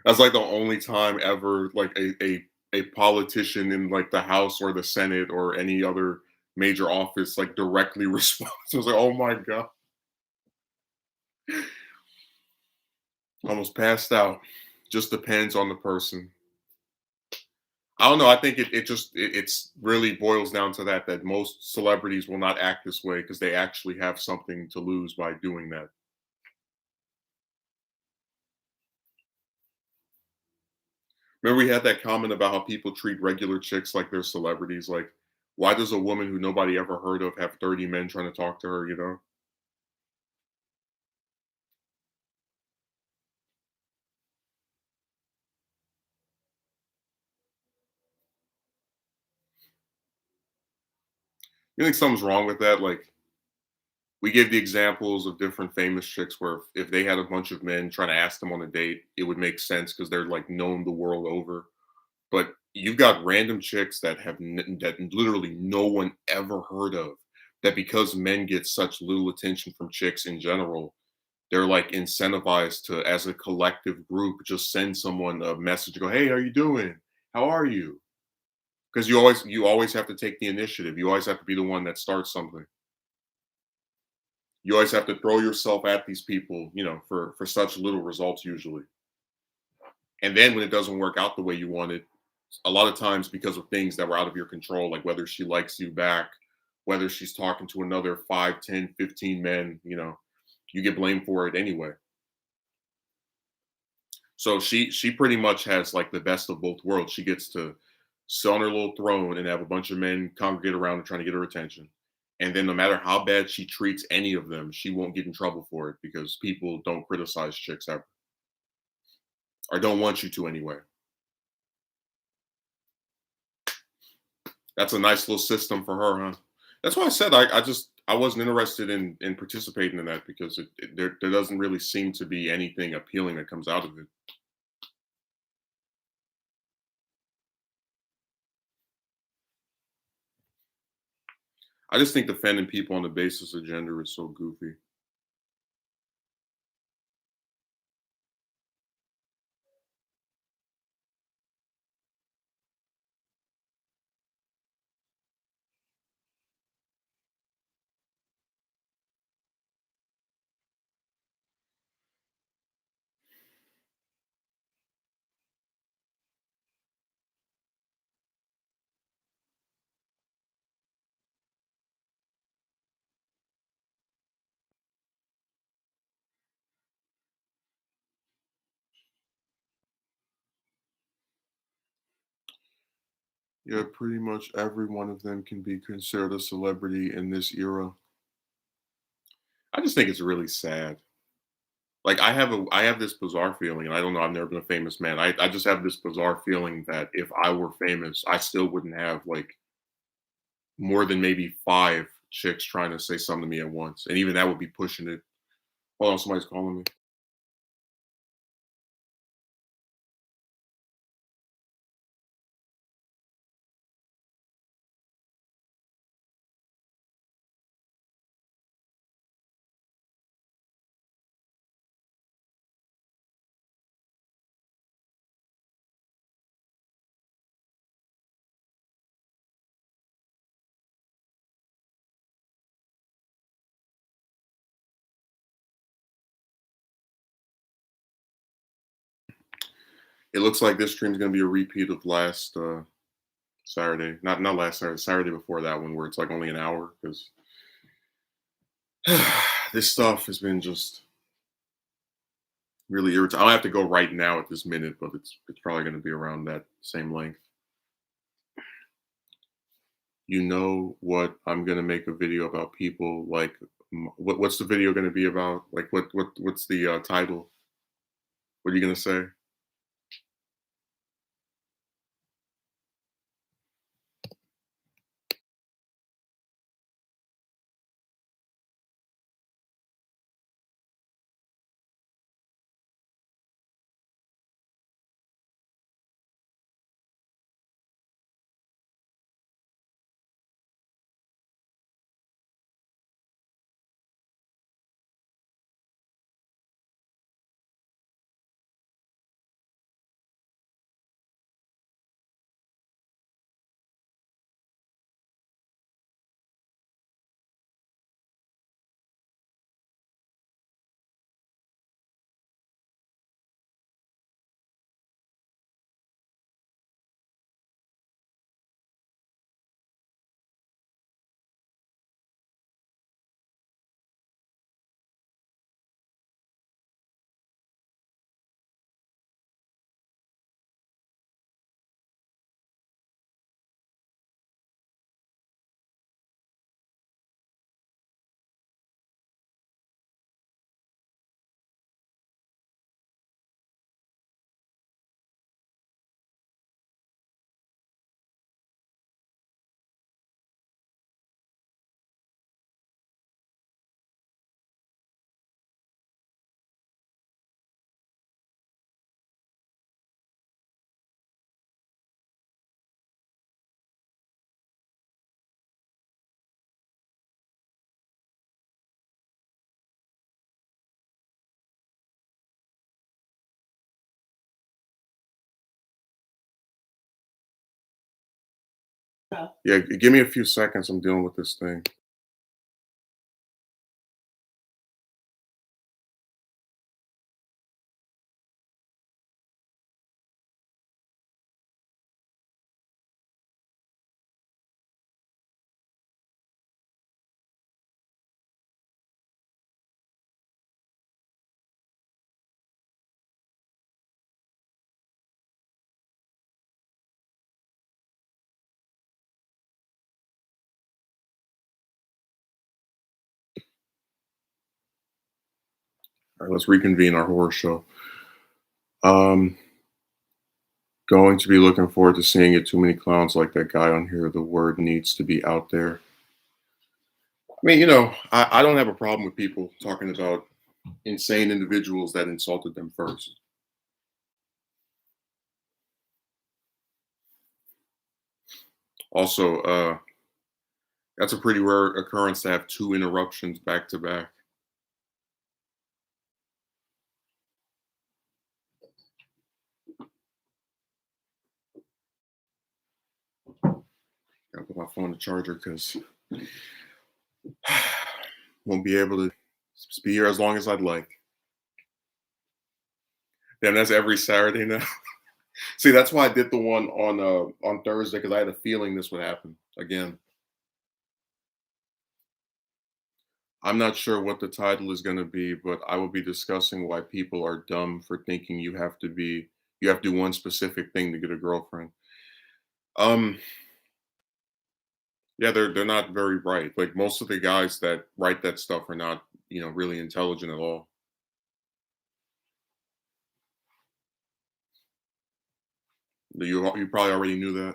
That's like the only time ever like a politician in like the House or the Senate or any other major office like directly responds. I was like, oh my god, almost passed out. Just depends on the person. I don't know. I think it's really boils down to that most celebrities will not act this way because they actually have something to lose by doing that. Remember we had that comment about how people treat regular chicks like they're celebrities. Like, why does a woman who nobody ever heard of have 30 men trying to talk to her? You know? You think something's wrong with that? Like, we give the examples of different famous chicks where if they had a bunch of men trying to ask them on a date, it would make sense because they're like known the world over. But you've got random chicks that that literally no one ever heard of. That because men get such little attention from chicks in general, they're like incentivized to, as a collective group, just send someone a message. Go, hey, how you doing? How are you? Because you always have to take the initiative. You always have to be the one that starts something. You always have to throw yourself at these people, for such little results usually. And then when it doesn't work out the way you wanted, a lot of times because of things that were out of your control, like whether she likes you back, whether she's talking to another 5, 10, 15 men, you get blamed for it anyway. So she pretty much has like the best of both worlds. She gets to sit on her little throne and have a bunch of men congregate around her trying to get her attention. And then no matter how bad she treats any of them, she won't get in trouble for it because people don't criticize chicks ever, or don't want you to anyway. That's a nice little system for her, huh? That's why I said I wasn't interested in participating in that because there doesn't really seem to be anything appealing that comes out of it. I just think defending people on the basis of gender is so goofy. Yeah, pretty much every one of them can be considered a celebrity in this era. I just think it's really sad. Like I have this bizarre feeling, and I don't know, I've never been a famous man. I just have this bizarre feeling that if I were famous, I still wouldn't have like more than maybe 5 chicks trying to say something to me at once. And even that would be pushing it. Hold on, somebody's calling me. It looks like this stream's gonna be a repeat of last Saturday. Not last Saturday, Saturday before that one where it's like only an hour because this stuff has been just really irritating. I'll have to go right now at this minute, but it's probably gonna be around that same length. You know what? I'm gonna make a video about people like what's the video gonna be about? Like what's the title? What are you gonna say? Yeah, give me a few seconds. I'm dealing with this thing. All right, let's reconvene our horror show. Um, Going to be looking forward to seeing it. Too many clowns like that guy on here. The word needs to be out there. I mean, I don't have a problem with people talking about insane individuals that insulted them first. Also, that's a pretty rare occurrence to have 2 interruptions back to back. Gotta put my phone in the charger because won't be able to be here as long as I'd like. Damn, that's every Saturday now. See, that's why I did the one on Thursday because I had a feeling this would happen again. I'm not sure what the title is going to be, but I will be discussing why people are dumb for thinking you have to do one specific thing to get a girlfriend. Um, yeah, they're not very bright. Like most of the guys that write that stuff are not, really intelligent at all. You probably already knew that.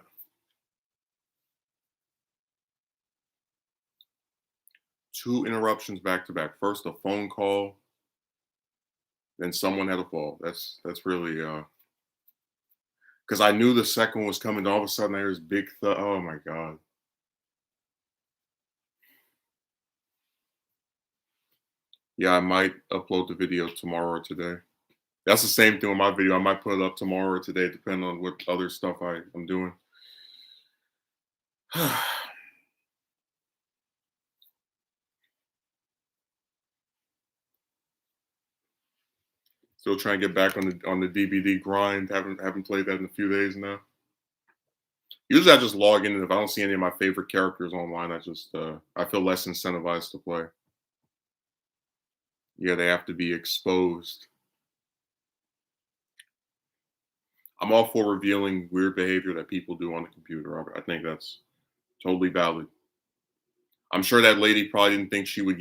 Two interruptions back to back. First a phone call, then someone had a fall. That's really because I knew the second one was coming. All of a sudden, there's big. Oh my god. Yeah, I might upload the video tomorrow or today. That's the same thing with my video. I might put it up tomorrow or today, depending on what other stuff I'm doing. Still trying to get back on the DBD grind. Haven't played that in a few days now. Usually, I just log in, and if I don't see any of my favorite characters online, I feel less incentivized to play. Yeah, they have to be exposed. I'm all for revealing weird behavior that people do on the computer. I think that's totally valid. I'm sure that lady probably didn't think she would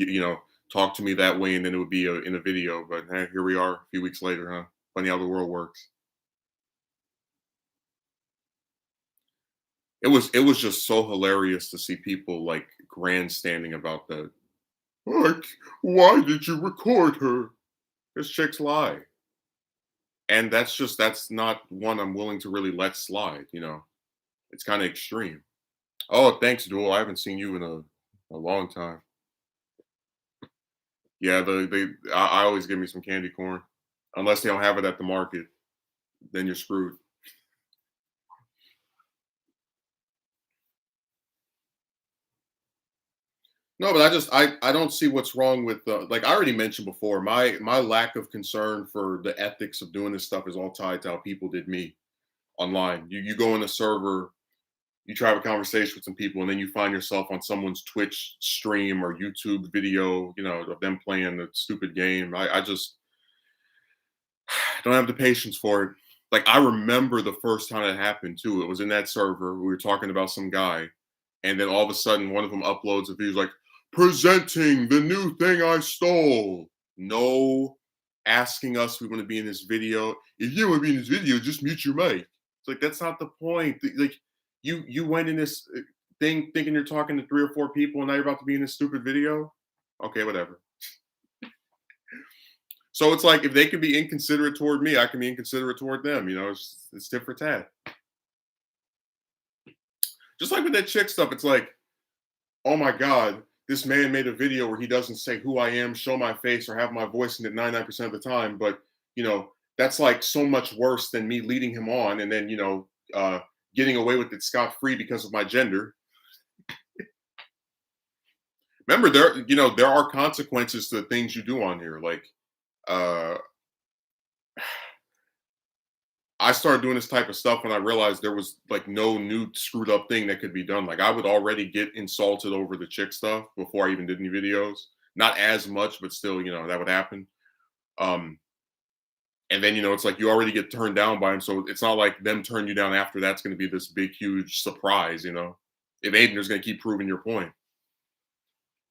talk to me that way, and then it would be in a video. But hey, here we are, a few weeks later, huh? Funny how the world works. It was just so hilarious to see people like grandstanding about that. Like, why did you record her? This chicks lie, and that's not one I'm willing to really let slide. It's kind of extreme. Oh, thanks, Duel. I haven't seen you in a long time. Yeah, I always give me some candy corn. Unless they don't have it at the market, then you're screwed. No, but I don't see what's wrong with like I already mentioned before, my lack of concern for the ethics of doing this stuff is all tied to how people did me online. You go in a server, you try to have a conversation with some people, and then you find yourself on someone's Twitch stream or YouTube video, of them playing a stupid game. I just don't have the patience for it. Like I remember the first time it happened too. It was in that server. We were talking about some guy, and then all of a sudden one of them uploads a video like presenting the new thing I stole. No asking us we want to be in this video. If you want to be in this video, just mute your mic. It's like that's not the point. Like you went in this thing thinking you're talking to three or four people, and now you're about to be in this stupid video. Okay, whatever. So it's like if they can be inconsiderate toward me, I can be inconsiderate toward them. It's tit for tat. Just like with that chick stuff, it's like, oh my god, this man made a video where he doesn't say who I am, show my face, or have my voice in it 99% of the time. But that's like so much worse than me leading him on and then getting away with it scot free because of my gender. Remember, there are consequences to the things you do on here. Like, uh, I started doing this type of stuff when I realized there was like no new screwed up thing that could be done. Like I would already get insulted over the chick stuff before I even did any videos. Not as much, but still, that would happen. Um, and then it's like you already get turned down by them, so it's not like them turn you down after that's going to be this big, huge surprise. If Aiden's going to keep proving your point,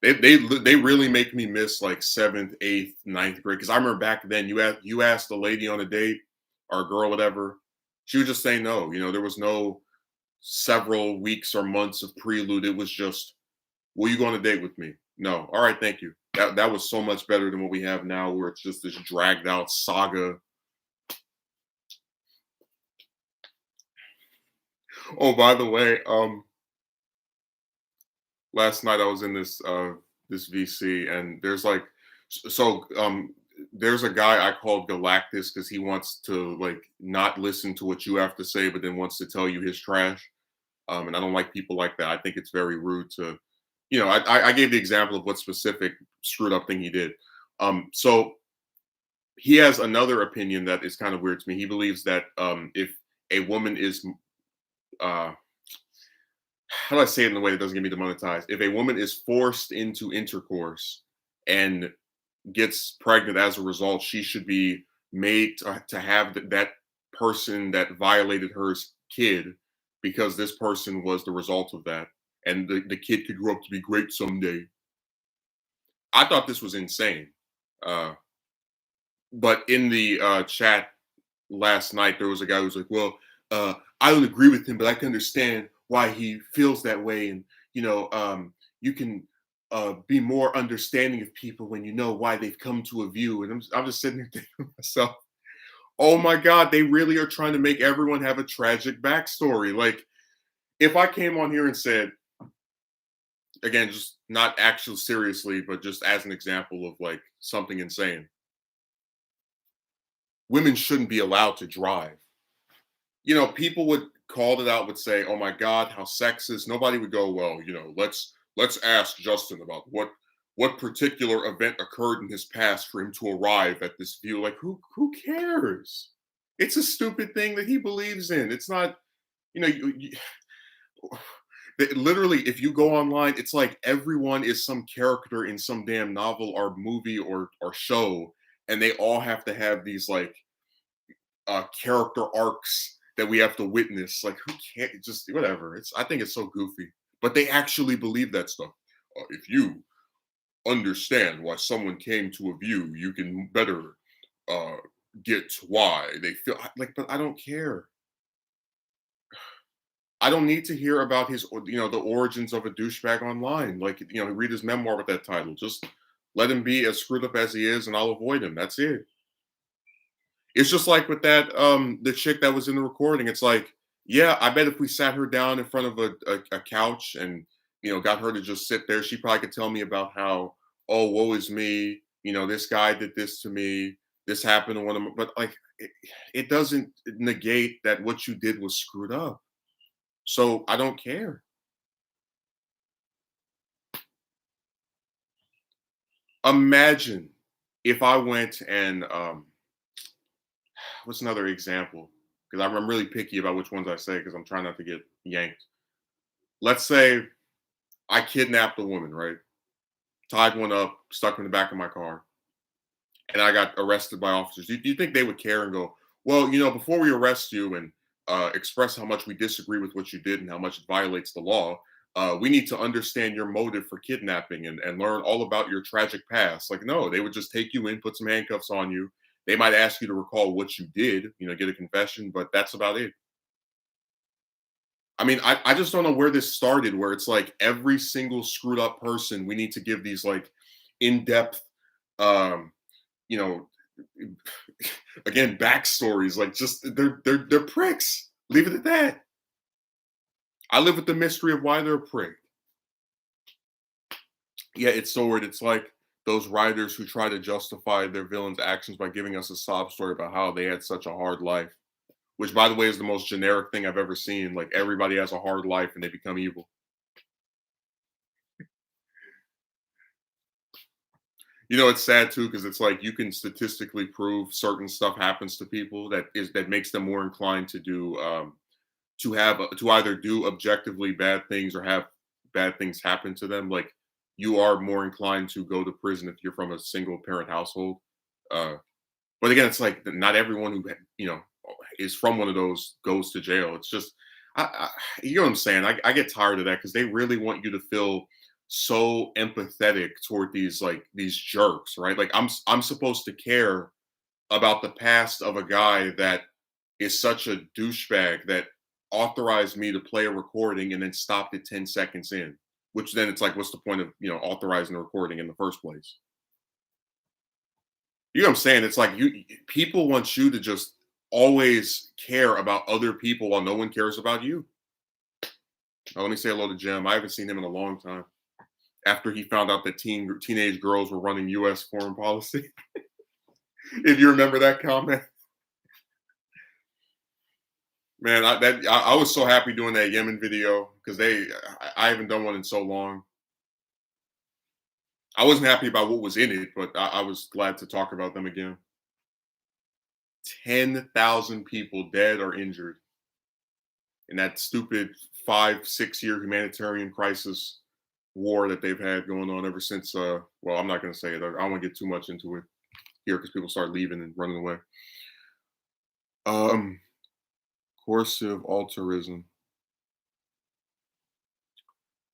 they really make me miss like seventh, eighth, ninth grade. Because I remember back then, you asked a lady on a date or a girl, whatever, she would just say no. There was no several weeks or months of prelude. It was just, will you go on a date with me? No. All right, thank you. That was so much better than what we have now, where it's just this dragged out saga. Oh, by the way, last night I was in this VC, and there's like there's a guy I called Galactus because he wants to like not listen to what you have to say, but then wants to tell you his trash. And I don't like people like that. I think it's very rude to, I gave the example of what specific screwed up thing he did. So he has another opinion that is kind of weird to me. He believes that if a woman is, how do I say it in a way that doesn't get me demonetized? If a woman is forced into intercourse and gets pregnant as a result, she should be made to have that person that violated her kid because this person was the result of that, and the kid could grow up to be great someday. I thought this was insane. Uh, but in the chat last night, there was a guy who was like, "Well, I don't agree with him, but I can understand why he feels that way, and you can be more understanding of people when you know why they've come to a view." And I'm just sitting there thinking to myself, "Oh my God, they really are trying to make everyone have a tragic backstory." Like, if I came on here and said, again, just not actually seriously, but just as an example of like something insane, women shouldn't be allowed to drive. People would call it out, would say, "Oh my God, how sexist." Nobody would go, "Well, let's ask Justin about what particular event occurred in his past for him to arrive at this view." Like, who cares? It's a stupid thing that he believes in. It's not, you know, literally, if you go online, it's like everyone is some character in some damn novel or movie or show, and they all have to have these like character arcs that we have to witness. Like, who can't just whatever? I think it's so goofy, but they actually believe that stuff. If you understand why someone came to a view, you can better uh, get why they feel like. But I don't care. I don't need to hear about the origins of a douchebag online. Like, read his memoir with that title. Just let him be as screwed up as he is, and I'll avoid him. That's it. It's just like with that the chick that was in the recording. It's like, yeah, I bet if we sat her down in front of a couch and got her to just sit there, she probably could tell me about how, oh, woe is me. This guy did this to me. This happened to one of them. But like, it doesn't negate that what you did was screwed up. So I don't care. Imagine if I went and what's another example? Because I'm really picky about which ones I say because I'm trying not to get yanked. Let's say I kidnapped a woman, right? Tied one up, stuck her in the back of my car, and I got arrested by officers. Do you think they would care and go, well, before we arrest you and express how much we disagree with what you did and how much it violates the law, we need to understand your motive for kidnapping and learn all about your tragic past. Like, no, they would just take you in, put some handcuffs on you. They might ask you to recall what you did, get a confession, but that's about it. I mean, I just don't know where this started, where it's like every single screwed up person, we need to give these like in-depth, um, you know, again, backstories. Like, just they're pricks. Leave it at that. I live with the mystery of why they're a prick. Yeah, it's so weird. It's like those writers who try to justify their villains' actions by giving us a sob story about how they had such a hard life. Which, by the way, is the most generic thing I've ever seen. Like, everybody has a hard life and they become evil. It's sad too because it's like you can statistically prove certain stuff happens to people that makes them more inclined to do to either do objectively bad things or have bad things happen to them. Like, you are more inclined to go to prison if you're from a single parent household. Uh, but again, it's like not everyone who is from one of those goes to jail. It's just, you know what I'm saying? I get tired of that because they really want you to feel so empathetic toward these jerks, right? Like, I'm supposed to care about the past of a guy that is such a douchebag that authorized me to play a recording and then stopped it 10 seconds in. Which then it's like, what's the point of authorizing the recording in the first place? You know what I'm saying? It's like people want you to just always care about other people while no one cares about you. Let me say hello to Jim. I haven't seen him in a long time. After he found out that teenage girls were running U.S. foreign policy, if you remember that comment, man, I was so happy doing that Yemen video because I haven't done one in so long. I wasn't happy about what was in it, but I was glad to talk about them again. 10,000 people dead or injured in that stupid 5, 6 year humanitarian crisis war that they've had going on ever since. Well, I'm not going to say it. I don't want to get too much into it here because people start leaving and running away. Um, Coercive altruism.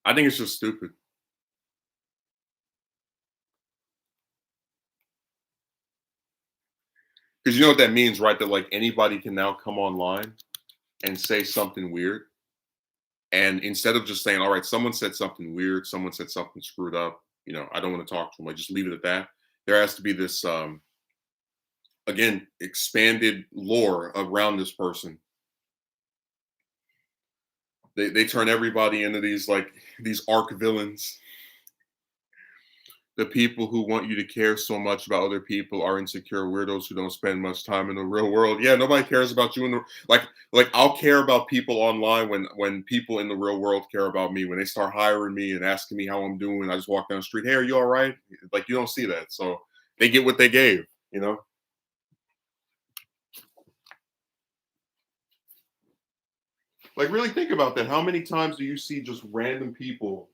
I think it's just stupid. Because you know what that means, right? That like anybody can now come online and say something weird. And instead of just saying, all right, someone said something weird, someone said something screwed up, I don't want to talk to them. Like just leave it at that. There has to be this again, expanded lore around this person. They turn everybody into these arc villains. The people who want you to care so much about other people are insecure weirdos who don't spend much time in the real world. Yeah, nobody cares about you in the like I'll care about people online when people in the real world care about me. When they start hiring me and asking me how I'm doing, I just walk down the street, "Hey, are you all right?" Like you don't see that. So they get what they gave, you know? Like really think about that. How many times do you see just random people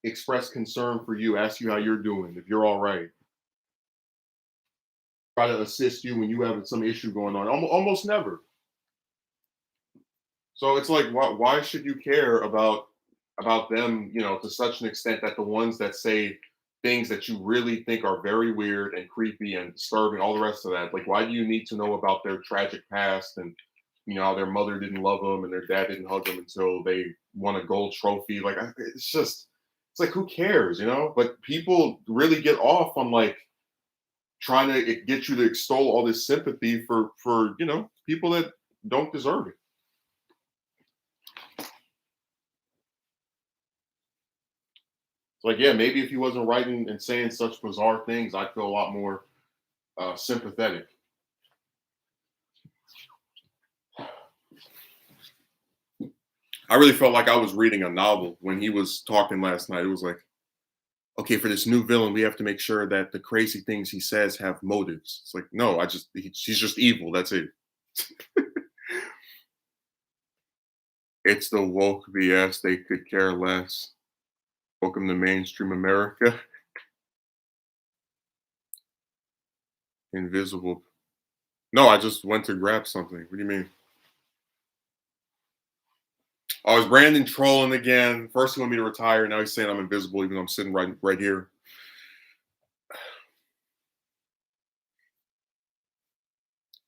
express concern for you, ask you how you're doing, if you're all right, try to assist you when you have some issue going on? Almost never. So it's like, why should you care about them, to such an extent that the ones that say things that you really think are very weird and creepy and disturbing, all the rest of that, like, why do you need to know about their tragic past and how their mother didn't love them and their dad didn't hug them until they won a gold trophy? Like, it's like, who cares, But people really get off on like trying to get you to extol all this sympathy for people that don't deserve it. Like, yeah, maybe if he wasn't writing and saying such bizarre things, I'd feel a lot more sympathetic. I really felt like I was reading a novel when he was talking last night. It was like, okay, for this new villain, we have to make sure that the crazy things he says have motives. It's like, no, she's just evil. That's it. It's the woke BS. They could care less. Welcome to mainstream America. Invisible. No, I just went to grab something. What do you mean? Oh, is Brandon trolling again? First he wanted me to retire. Now he's saying I'm invisible, even though I'm sitting right here.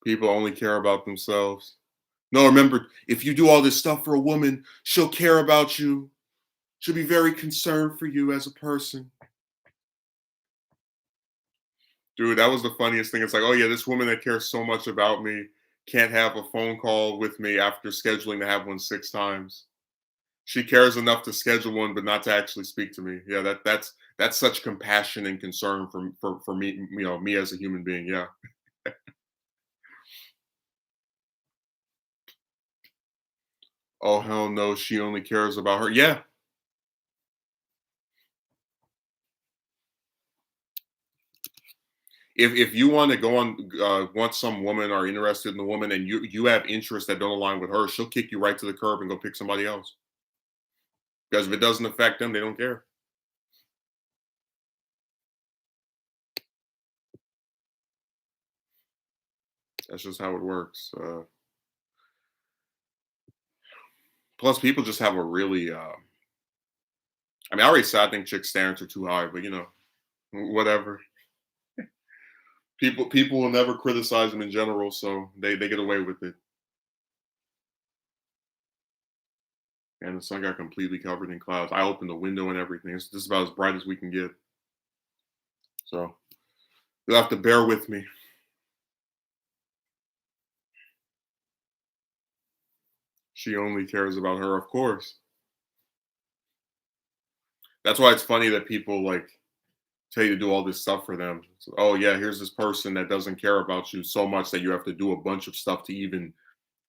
People only care about themselves. No, remember, if you do all this stuff for a woman, she'll care about you. She'll be very concerned for you as a person. Dude, that was the funniest thing. It's like, oh yeah, this woman that cares so much about me can't have a phone call with me after scheduling to have one 6 times. She cares enough to schedule one, but not to actually speak to me. Yeah, that's such compassion and concern for me, me as a human being. Yeah. Oh hell no, she only cares about her. Yeah. If you want to go on, want some woman or interested in the woman, and you have interests that don't align with her, she'll kick you right to the curb and go pick somebody else. Because if it doesn't affect them, they don't care. That's just how it works. Plus, people just have a really. I mean, I already said I think chicks' standards are too high, but whatever. People will never criticize them in general, so they get away with it. And the sun got completely covered in clouds. I opened the window and everything. It's just about as bright as we can get. So you'll have to bear with me. She only cares about her, of course. That's why it's funny that people like tell you to do all this stuff for them. So, oh yeah, here's this person that doesn't care about you so much that you have to do a bunch of stuff to even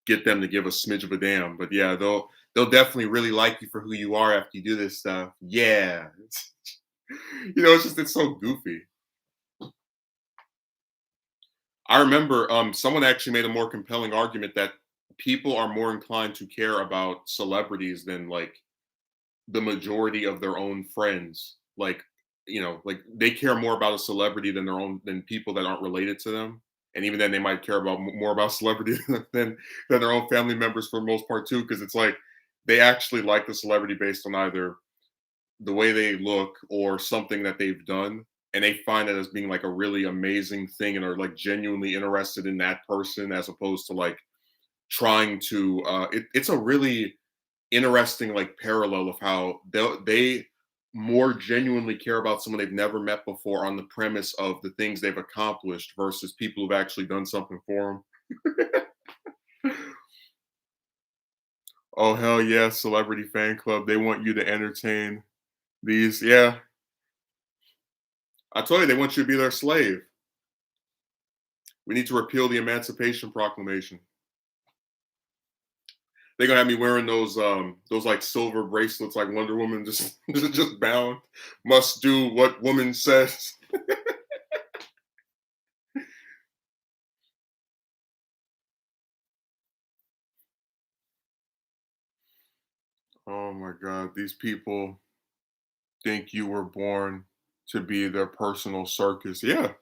get them to give a smidge of a damn. But yeah, they'll definitely really like you for who you are after you do this stuff. Yeah. It's so goofy. I remember someone actually made a more compelling argument that people are more inclined to care about celebrities than like the majority of their own friends. Like they care more about a celebrity than people that aren't related to them. And even then, they might care about more about celebrity than their own family members for the most part too, because it's like they actually like the celebrity based on either the way they look or something that they've done, and they find it as being like a really amazing thing and are like genuinely interested in that person as opposed to like trying to it's a really interesting like parallel of how they more genuinely care about someone they've never met before on the premise of the things they've accomplished versus people who've actually done something for them. Oh hell yeah, celebrity fan club. They want you to entertain these. Yeah, I told you they want you to be their slave. We need to repeal the Emancipation Proclamation. They're gonna have me wearing those like silver bracelets like Wonder Woman, just just bound. Must do what woman says. Oh my god, these people think you were born to be their personal circus. Yeah.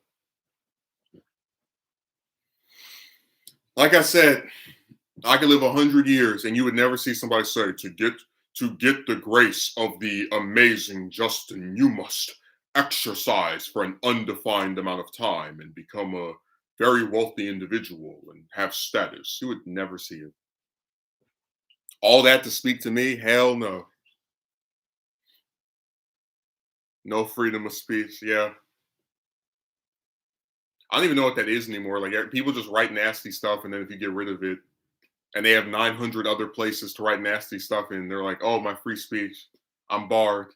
Like I said, I could live 100 years and you would never see somebody say to get the grace of the amazing Justin, you must exercise for an undefined amount of time and become a very wealthy individual and have status. You would never see it. All that to speak to me? Hell no. No freedom of speech. Yeah. I don't even know what that is anymore. Like people just write nasty stuff, and then if you get rid of it, and they have 900 other places to write nasty stuff in, they're like, "Oh, my free speech, I'm barred."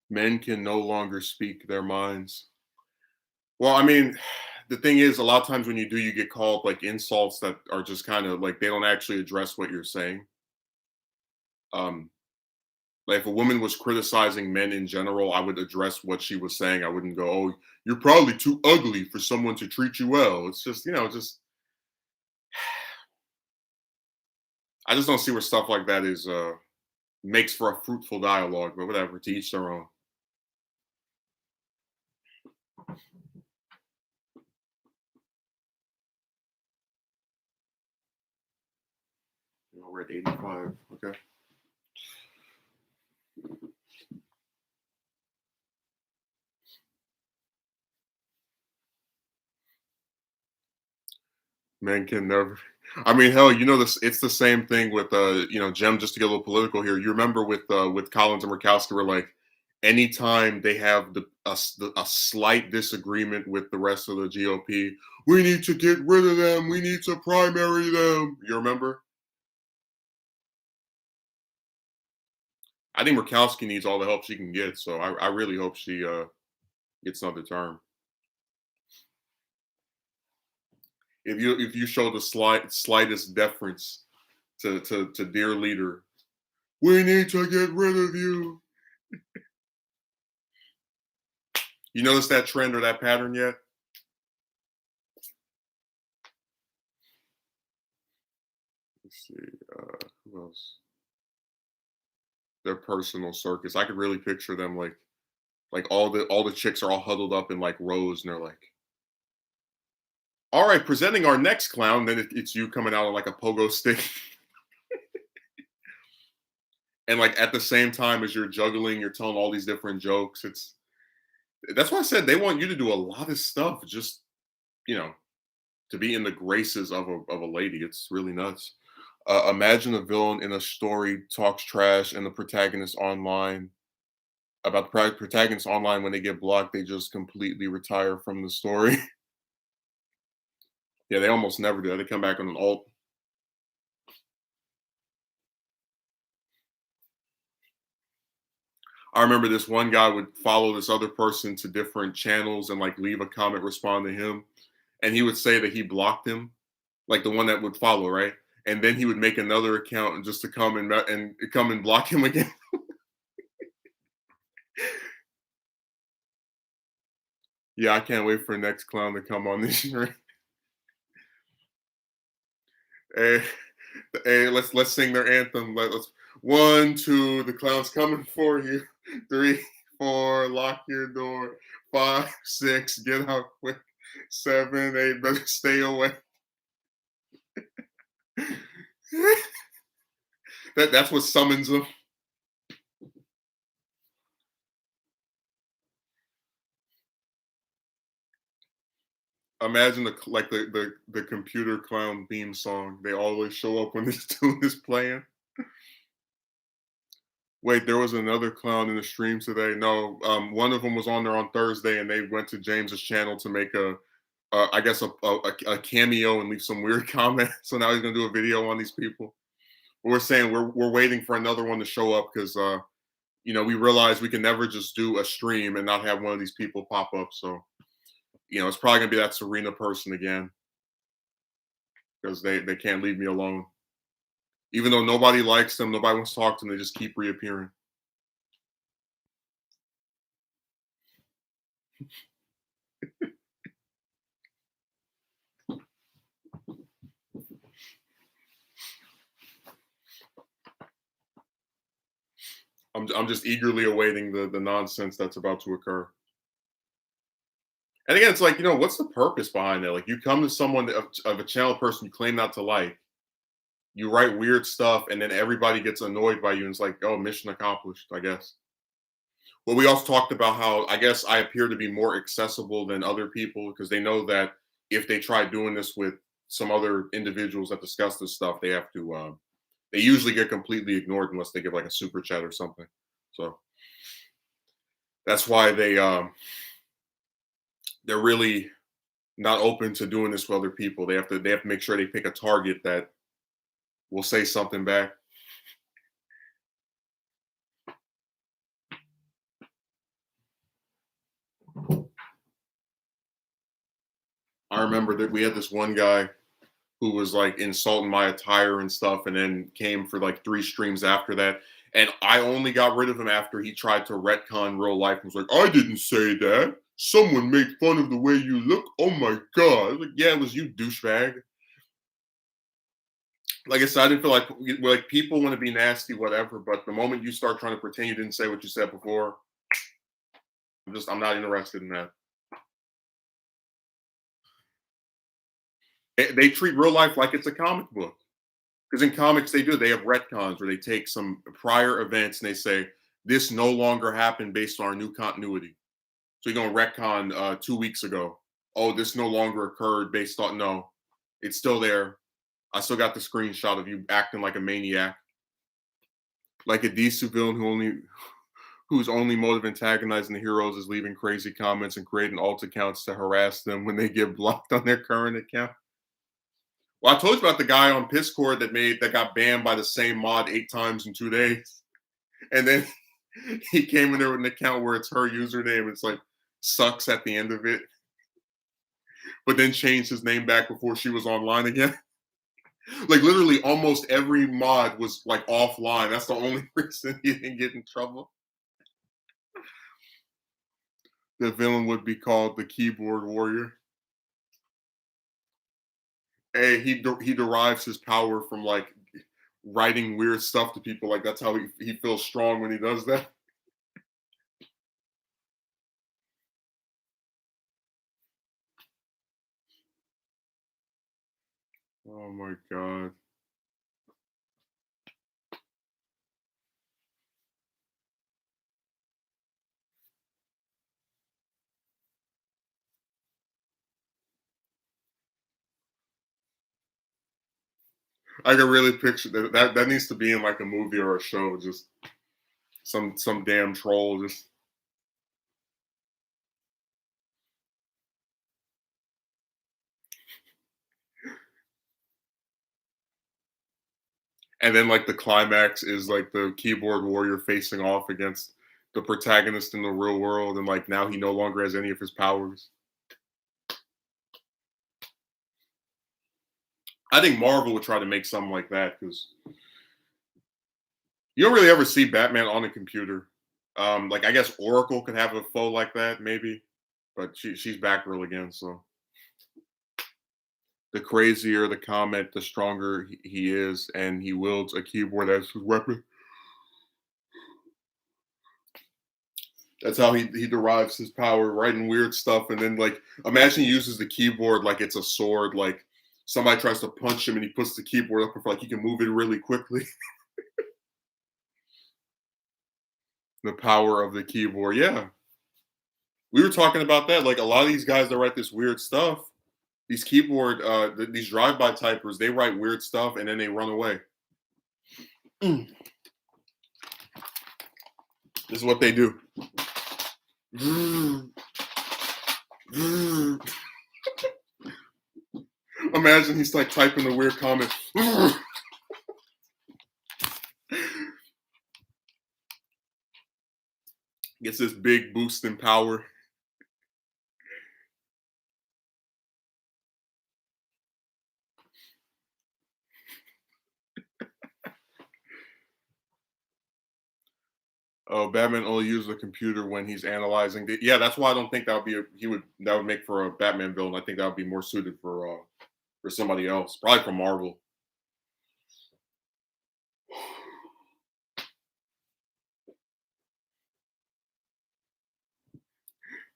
Men can no longer speak their minds. Well, I mean, the thing is, a lot of times when you do, you get called like insults that are just kind of like they don't actually address what you're saying. Um, like if a woman was criticizing men in general, I would address what she was saying. I wouldn't go, "Oh, you're probably too ugly for someone to treat you well." It's just, just I just don't see where stuff like that is makes for a fruitful dialogue. But whatever, to each their own. We're at 85. Okay. Men can never. I mean, hell, this. It's the same thing with Jem. Just to get a little political here, you remember with Collins and Murkowski, were like, anytime they have a slight disagreement with the rest of the GOP, we need to get rid of them. We need to primary them. You remember? I think Murkowski needs all the help she can get. So I really hope she gets another term. If you show the slightest deference to dear leader, we need to get rid of you. You notice that trend or that pattern yet? Let's see. Who else? Their personal circus. I could really picture them like all the chicks are all huddled up in like rows, and they're like, "All right, presenting our next clown." Then it's you coming out on like a pogo stick, and like at the same time as you're juggling, you're telling all these different jokes. That's why I said they want you to do a lot of stuff just you know to be in the graces of a lady. It's really nuts. Imagine a villain in a story talks trash, and the protagonist online about the protagonists online when they get blocked, they just completely retire from the story. Yeah, they almost never do. They come back on an alt. I remember this one guy would follow this other person to different channels and like leave a comment, respond to him, and he would say that he blocked him, like the one that would follow, right? And then he would make another account and just to come and block him again. Yeah, I can't wait for the next clown to come on this year. Hey, hey, let's sing their anthem. Let's 1, 2, the clown's coming for you. 3, 4, lock your door. 5, 6, get out quick. 7, 8, better stay away. That's what summons them. Imagine the computer clown theme song. They always show up when this tune is playing. Wait, there was another clown in the stream today. No, one of them was on there on Thursday, and they went to James's channel to make I guess a cameo and leave some weird comment. So now he's gonna do a video on these people. But we're saying we're waiting for another one to show up because we realize we can never just do a stream and not have one of these people pop up. So it's probably gonna be that Serena person again because they can't leave me alone. Even though nobody likes them, nobody wants to talk to them, they just keep reappearing. I'm just eagerly awaiting the nonsense that's about to occur. And again, it's like, what's the purpose behind it? Like, you come to someone of a channel person you claim not to like, you write weird stuff, and then everybody gets annoyed by you, and it's like, oh, mission accomplished, I guess. Well, we also talked about how I guess I appear to be more accessible than other people because they know that if they try doing this with some other individuals that discuss this stuff, they have to. They usually get completely ignored unless they give like a super chat or something. So that's why they're really not open to doing this with other people. They have to make sure they pick a target that will say something back. I remember that we had this one guy who was like insulting my attire and stuff, and then came for like 3 streams after that. And I only got rid of him after he tried to retcon real life and was like, I didn't say that. Someone made fun of the way you look. Oh my God. I was like, yeah, it was you, douchebag. Like I said, I didn't feel like people want to be nasty, whatever. But the moment you start trying to pretend you didn't say what you said before, I'm not interested in that. They treat real life like it's a comic book. Because in comics, they have retcons where they take some prior events and they say, this no longer happened based on our new continuity. So you're going to retcon 2 weeks ago. Oh, this no longer occurred based on, no, it's still there. I still got the screenshot of you acting like a maniac. Like a DC villain whose only mode of antagonizing the heroes is leaving crazy comments and creating alt accounts to harass them when they get blocked on their current account. Well, I told you about the guy on Discord that got banned by the same mod 8 times in 2 days, and then he came in there with an account where it's her username. It's like sucks at the end of it, but then changed his name back before she was online again. Like literally, almost every mod was like offline. That's the only reason he didn't get in trouble. The villain would be called the Keyboard Warrior. Hey, he derives his power from like writing weird stuff to people. Like that's how he feels strong when he does that. Oh my God. I can really picture that needs to be in like a movie or a show. Just some damn troll just. And then like the climax is like the keyboard warrior facing off against the protagonist in the real world, and like now he no longer has any of his powers. I think Marvel would try to make something like that because you don't really ever see Batman on a computer. Like I guess Oracle could have a foe like that, maybe, but she's back real again. So the crazier the comment, the stronger he is, and he wields a keyboard as his weapon. That's how he derives his power, writing weird stuff, and then like imagine he uses the keyboard like it's a sword. Like somebody tries to punch him, and he puts the keyboard up for like he can move it really quickly. The power of the keyboard. Yeah. We were talking about that. Like a lot of these guys that write this weird stuff, these keyboard, these drive-by typers, they write weird stuff and then they run away. Mm. This is what they do. Imagine he's like typing a weird comment. Gets this big boost in power. Oh, Batman only uses the computer when he's analyzing. Yeah, that's why I don't think that would be that would make for a Batman villain. I think that would be more suited for somebody else, probably from Marvel.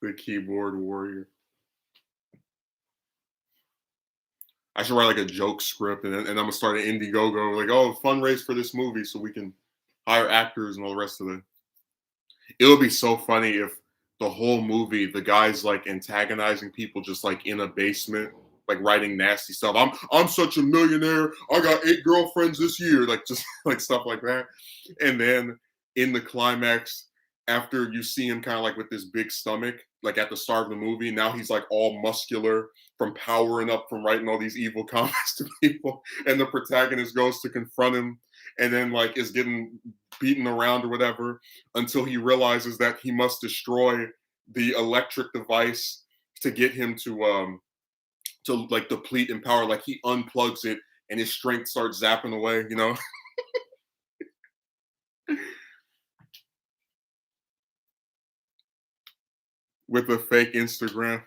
The keyboard warrior. I should write like a joke script and I'm gonna start an Indiegogo, like, oh, fundraise for this movie so we can hire actors and all the rest of it. It would be so funny if the whole movie, the guy's like antagonizing people just like in a basement, like writing nasty stuff. I'm such a millionaire. I got 8 girlfriends this year, like just like stuff like that. And then in the climax, after you see him kind of like with this big stomach, like at the start of the movie, now he's like all muscular from powering up from writing all these evil comments to people. And the protagonist goes to confront him and then like is getting beaten around or whatever until he realizes that he must destroy the electric device to get him to like deplete in power. Like he unplugs it and his strength starts zapping away, you know. With a fake Instagram.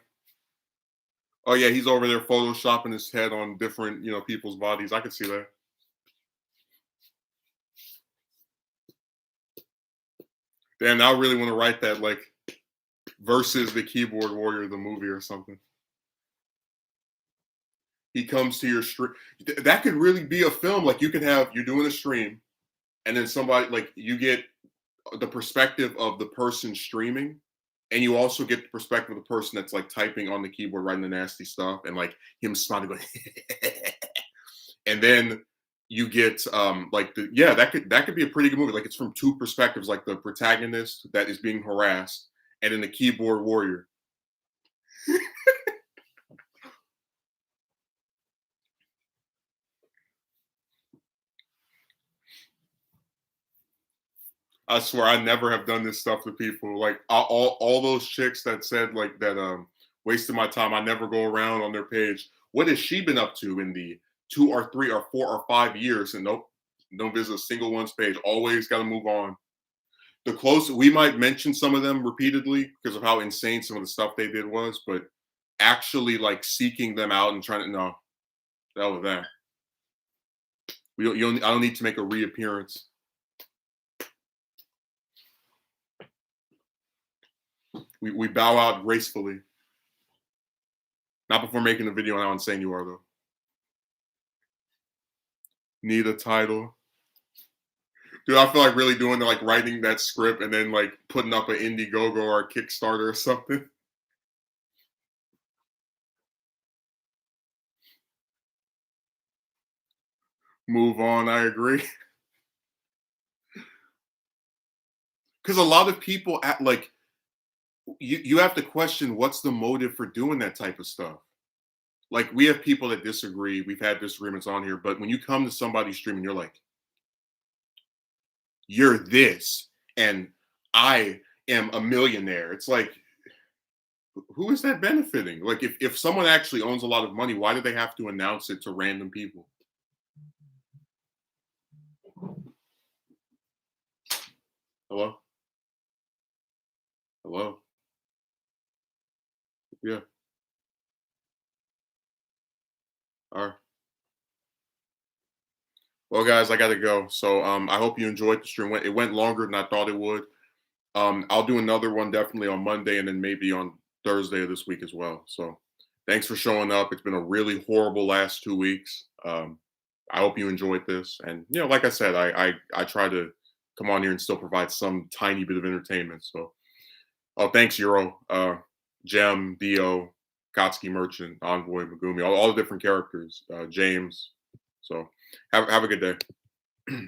Oh yeah, he's over there photoshopping his head on different, people's bodies. I could see that. Damn, now I really want to write that like versus the keyboard warrior, the movie or something. He comes to your stream. That could really be a film. Like you're doing a stream, and then somebody like you get the perspective of the person streaming, and you also get the perspective of the person that's like typing on the keyboard, writing the nasty stuff, and like him smiling, going, and then you get like that could be a pretty good movie. Like it's from two perspectives, like the protagonist that is being harassed, and then the keyboard warrior. I swear I never have done this stuff to people. Like all those chicks that said like that wasted my time. I never go around on their page. What has she been up to in the 2 or 3 or 4 or 5 years? And nope, don't visit a single one's page. Always got to move on. The close we might mention some of them repeatedly because of how insane some of the stuff they did was, but actually like seeking them out and trying to no, that was that. We don't, you don't, I don't need to make a reappearance. We bow out gracefully. Not before making a video on how insane you are, though. Need a title. Dude, I feel like really doing like writing that script and then like putting up an Indiegogo or a Kickstarter or something. Move on, I agree. Because a lot of people at like you have to question what's the motive for doing that type of stuff. Like we have people that disagree. We've had disagreements on here, but when you come to somebody's stream and you're like, you're this and I am a millionaire. It's like, who is that benefiting? Like if someone actually owns a lot of money, why do they have to announce it to random people? Hello? Hello? Yeah. All right. Well, guys, I gotta go. So I hope you enjoyed the stream. It went longer than I thought it would. I'll do another one definitely on Monday and then maybe on Thursday of this week as well. So thanks for showing up. It's been a really horrible last 2 weeks. I hope you enjoyed this. And like I said, I try to come on here and still provide some tiny bit of entertainment. So, oh, thanks, Euro, Gem, Dio, Kotsky Merchant, Envoy, Megumi, all the different characters, James. So, have a good day.